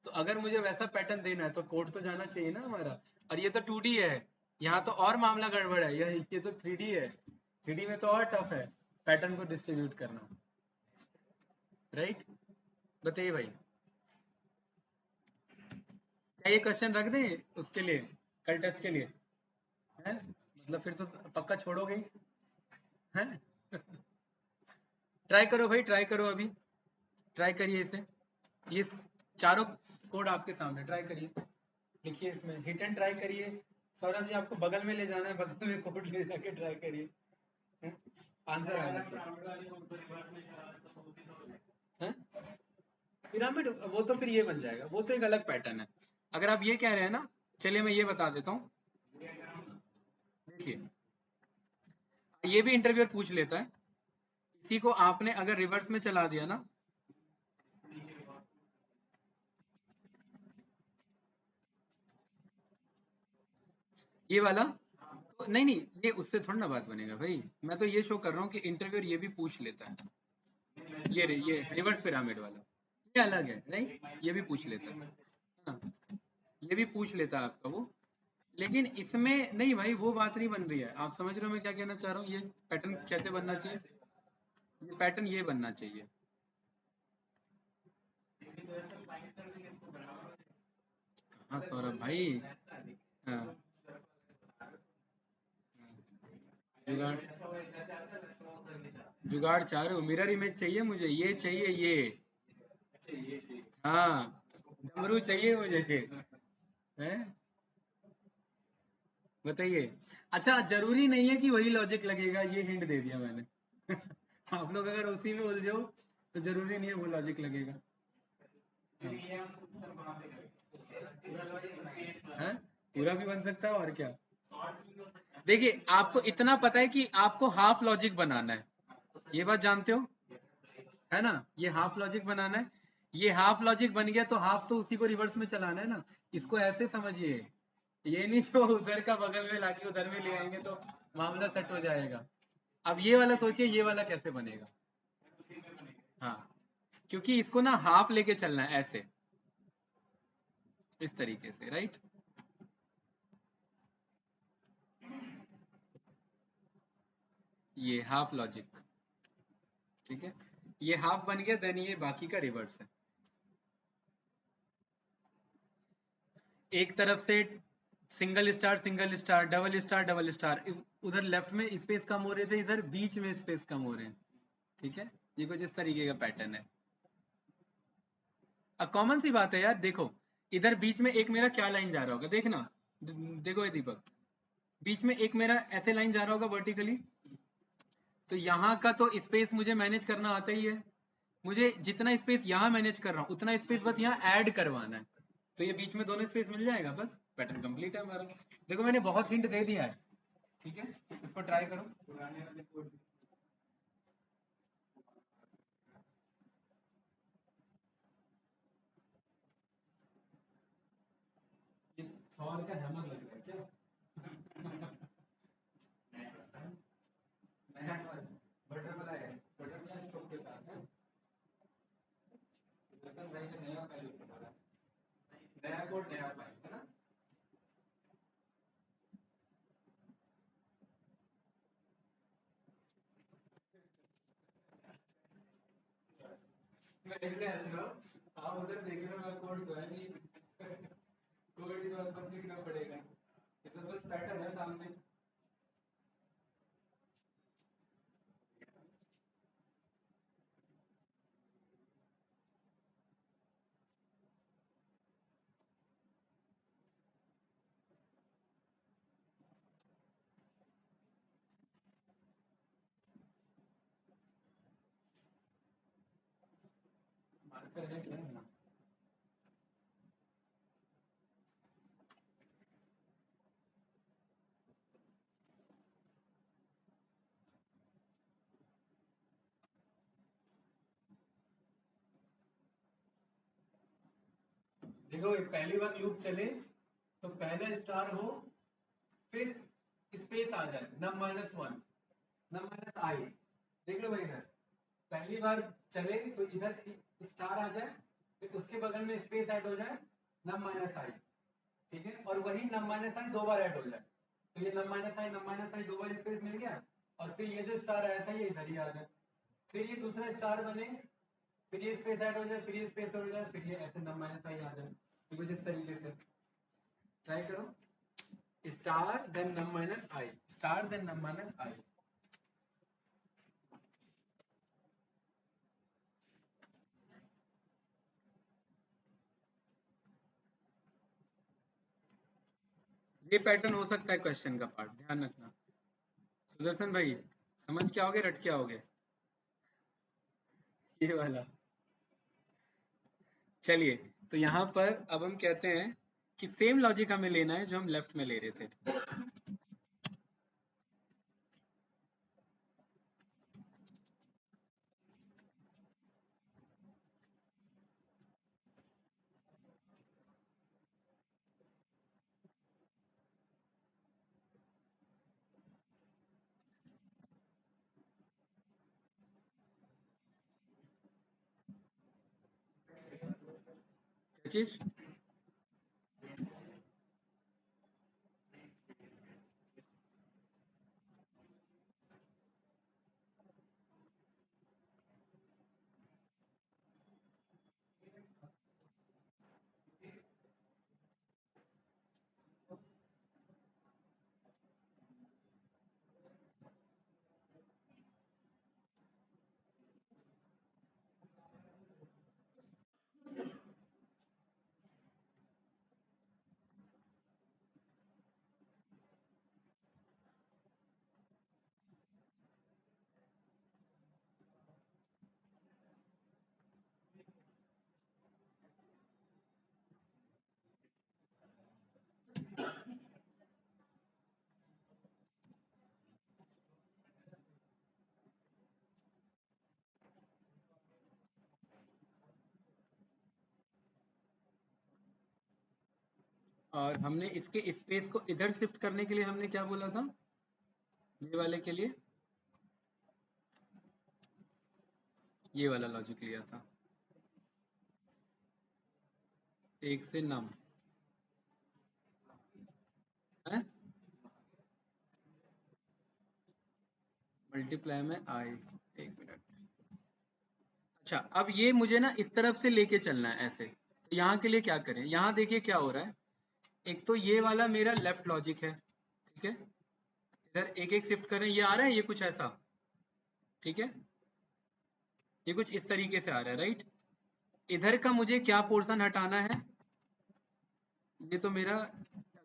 तो अगर मुझे वैसा पैटर्न देना है तो कोड तो जाना चाहिए ना हमारा। और ये तो 2D है, यहाँ तो और मामला गड़बड़ है, ये तो 3D है। 3D में तो और टफ है पैटर्न को डिस्ट्रीब्यूट करना, राइट। बताइए भाई, क्या ये क्वेश्चन रख दें उसके लिए, कल टेस्ट के लिए, हैं? मतलब फिर तो पक्का छोड़ोगे ही, हैं? ट्राई करो भाई, ट्राई करो अभी, ट्राई करिए इसे, ये चारों कोड आपके सामने, ट्राई करिए, लिखिए इसमें हिट एंड ट्राई करिए। सौरभ जी आपको बगल में ले जाना है, बगल में कोड ले जाके ट्राई करिए, आंसर आना चाहिए। पिरामिड वो तो फिर ये बन जाएगा, वो तो एक अलग पैटर्न है। अगर आप ये कह रहे हैं ना, चलिए मैं ये बता देता हूँ। देखिए ये भी इंटरव्यूअर पूछ लेता है, इसी को आपने अगर रिवर्स में चला दिया ना, ये वाला तो नहीं नहीं, ये उससे थोड़ा ना बात बनेगा भाई। मैं तो ये शो कर रहा हूँ कि इंटरव्यूअर ये भी पूछ लेता है, ये रिवर्स पिरामिड वाला, ये अलग है नहीं, ये भी पूछ लेता है, हाँ, ये भी पूछ लेता है आपका वो। लेकिन इसमें नहीं भाई, वो बात नहीं बन रही है। आप समझ रहे हो मैं क्या कहना चाह रहा हूँ, ये पैटर्न कैसे बनना चाहिए, ये पैटर्न ये बनना चाहिए। हाँ सौरभ भाई, हाँ, जुगाड़, जुगाड़ चाह रहे हो, मिरर इमेज चाहिए मुझे, ये चाहिए ये, हाँ डमरू चाहिए मुझे, हैं? बताइए। अच्छा जरूरी नहीं है कि वही लॉजिक लगेगा, ये हिंट दे दिया मैंने। आप लोग अगर उसी में उलझो तो जरूरी नहीं है वो लॉजिक लगेगा। हाँ, पूरा भी बन सकता है और क्या। देखिए आपको इतना पता है कि आपको हाफ लॉजिक बनाना है, ये बात जानते हो, है ना, ये हाफ लॉजिक बनाना है। ये हाफ लॉजिक बन गया तो हाफ तो उसी को रिवर्स में चलाना है ना, इसको ऐसे समझिए। ये नहीं जो उधर का बगल में लाके उधर में ले आएंगे तो मामला सेट हो जाएगा। अब ये वाला सोचिए, ये वाला कैसे बनेगा। हाँ, क्योंकि इसको ना हाफ लेके चलना है ऐसे, इस तरीके से, राइट। ये हाफ लॉजिक, ठीक है, ये हाफ बन गया, देन ये बाकी का रिवर्स है। एक तरफ से सिंगल स्टार डबल स्टार, उधर लेफ्ट में स्पेस कम हो रहे थे, इधर बीच में स्पेस कम हो रहे हैं, ठीक है। ये कुछ इस तरीके का पैटर्न है। अब कॉमन सी बात है यार, देखो इधर बीच में एक मेरा क्या लाइन जा रहा होगा, देखना, देखो ये दीपक, बीच में एक मेरा ऐसे लाइन जा रहा होगा वर्टिकली, तो यहाँ का तो स्पेस मुझे मैनेज करना आता ही है। मुझे जितना स्पेस यहाँ मैनेज कर रहा हूँ उतना स्पेस बस यहाँ ऐड करवाना है, तो ये बीच में दोनों स्पेस मिल जाएगा, बस पैटर्न कंप्लीट है हमारा। देखो मैंने बहुत हिंट दे दिया है, ठीक है, इसको ट्राई करो। ये थॉर का हैमर लग रहा है क्या? नया बटरफ्लाई है, बटरफ्लाई स्ट्रोक के साथ है। दरअसल भाई का नया फाइल हमारा, नया कोड नया फाइल है ना। मैं इसलिए हंस रहा हूँ, आप उधर देख रहे हो, मैं कोड तो है नहीं। कोड ही तो आपको सीखना पड़ेगा, ये तो बस पैटर्न है सामने। देखो पहली बार लूप चले तो पहला स्टार हो, फिर स्पेस आ जाए नम माइनस वन, नम माइनस आई। देख लो भाई इधर पहली बार चले तो इधर स्टार आ जाए, फिर उसके बगल में स्पेस ऐड हो जाए नम माइनस आई, ठीक है, और वही नम माइनस आई दो बार ऐड हो जाए, तो ये नम माइनस आई दो बार स्पेस मिल गया, और फिर ये जो स्टार आया था ये इधर ही आ जाए, फिर ये दूसरा स्टार बने, फिर ये स्पेस ऐड हो जाए, फिर ये स्पेस हो जाए, फिर ये ऐसे नम माइनस आई आ जाए। तो कुछ इस तरीके से ट्राई करो, स्टार देन नम माइनस आई, स्टार देन नम माइनस आई। ये पैटर्न हो सकता है क्वेश्चन का पार्ट, ध्यान रखना। सुदर्शन भाई समझ के आओगे, रट के आओगे ये वाला। चलिए, तो यहाँ पर अब हम कहते हैं कि सेम लॉजिक हमें लेना है जो हम लेफ्ट में ले रहे थे। क्या चीज? और हमने इसके स्पेस को इधर शिफ्ट करने के लिए हमने क्या बोला था, ये वाले के लिए ये वाला लॉजिक लिया था, एक से नम है, मल्टीप्लाई में आई। एक मिनट, अच्छा अब ये मुझे ना इस तरफ से लेके चलना है ऐसे, तो यहाँ के लिए क्या करें, यहाँ देखिए क्या हो रहा है, एक तो ये वाला मेरा लेफ्ट लॉजिक है, ठीक है, इधर एक एक शिफ्ट करें, ये आ रहा है, ये कुछ ऐसा, ठीक है, ये कुछ इस तरीके से आ रहा है, राइट। इधर का मुझे क्या पोर्शन हटाना है, ये तो मेरा,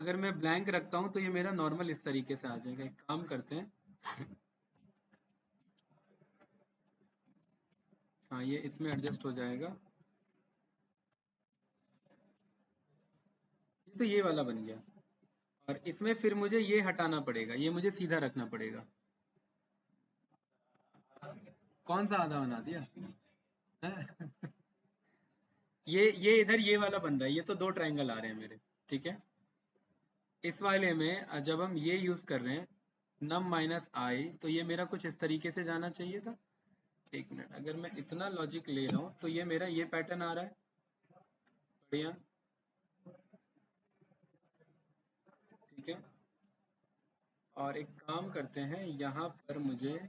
अगर मैं ब्लैंक रखता हूँ तो ये मेरा नॉर्मल इस तरीके से आ जाएगा। एक काम करते हैं, हाँ ये इसमें एडजस्ट हो जाएगा, ये तो ये वाला बन गया, और इसमें फिर मुझे ये हटाना पड़ेगा, ये मुझे सीधा रखना पड़ेगा। कौन सा आधा बना दिया है? ये इधर ये वाला बन रहा है, ये तो दो ट्रायंगल आ रहे हैं मेरे, ठीक है। इस वाले में जब हम ये यूज कर रहे हैं नम माइनस आई, तो ये मेरा कुछ इस तरीके से जाना चाहिए था। एक मिनट, अगर मैं इतना लॉजिक ले रहा हूँ तो ये मेरा ये पैटर्न आ रहा है, बढ़िया, ठीक है। और एक काम करते हैं, यहाँ पर मुझे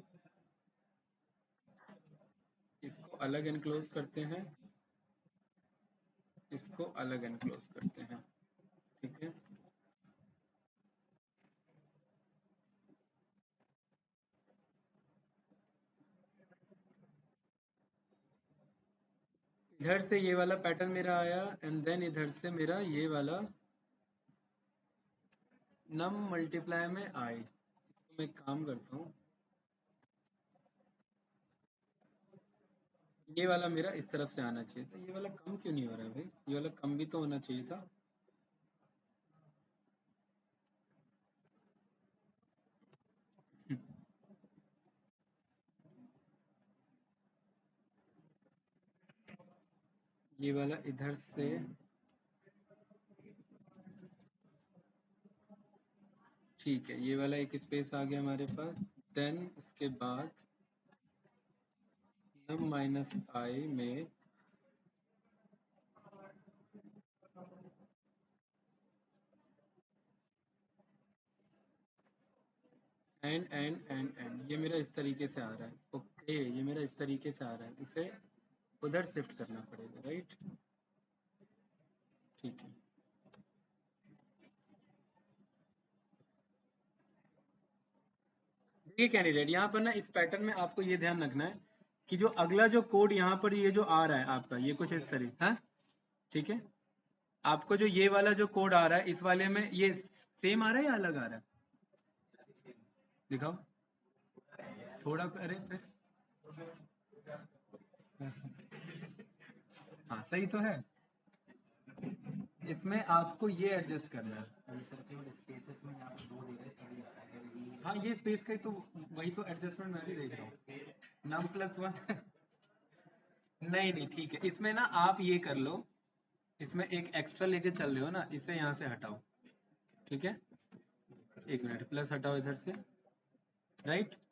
इसको अलग एनक्लोज करते हैं, इसको अलग एनक्लोज करते हैं, ठीक है। इधर से ये वाला पैटर्न मेरा आया, एंड देन इधर से मेरा ये वाला नम मल्टीप्लाई में आई। तो मैं एक काम करता हूँ, ये वाला मेरा इस तरफ से आना चाहिए था, ये वाला कम क्यों नहीं हो रहा है भाई? ये वाला कम भी तो होना चाहिए था। ये वाला इधर से, ठीक है, ये वाला एक स्पेस आ गया हमारे पास। देन उसके बाद m माइनस आई में एंड ये मेरा इस तरीके से आ रहा है। ओके, ये मेरा इस तरीके से आ रहा है, इसे उधर शिफ्ट करना पड़ेगा, राइट? ठीक है, देखिए कैंडिडेट, यहाँ पर ना इस पैटर्न में आपको ये ध्यान रखना है कि जो अगला जो कोड यहाँ पर ये जो आ रहा है आपका, ये कुछ इस तरीके, हाँ ठीक है, आपको जो ये वाला जो कोड आ रहा है इस वाले में ये सेम आ रहा है या अलग आ रहा है? दिखाओ थोड़ा, अरे फिर हाँ सही तो है, इसमें आपको ये एडजस्ट करना है। अभी सर केवल स्पेसेस में यहाँ पे 2 दे रहे तभी आ रहा है, अगर ये हाँ ये स्पेस का ही तो, वही तो एडजस्टमेंट मैं भी देख रहा हूँ, नम प्लस वन। नहीं नहीं ठीक है, इसमें ना आप ये कर लो, इसमें एक एक्स्ट्रा लेके चल रहे हो ना, इसे यहाँ से हटाओ, ठीक है, एक मिनट, प्लस हटाओ इधर से, राइट,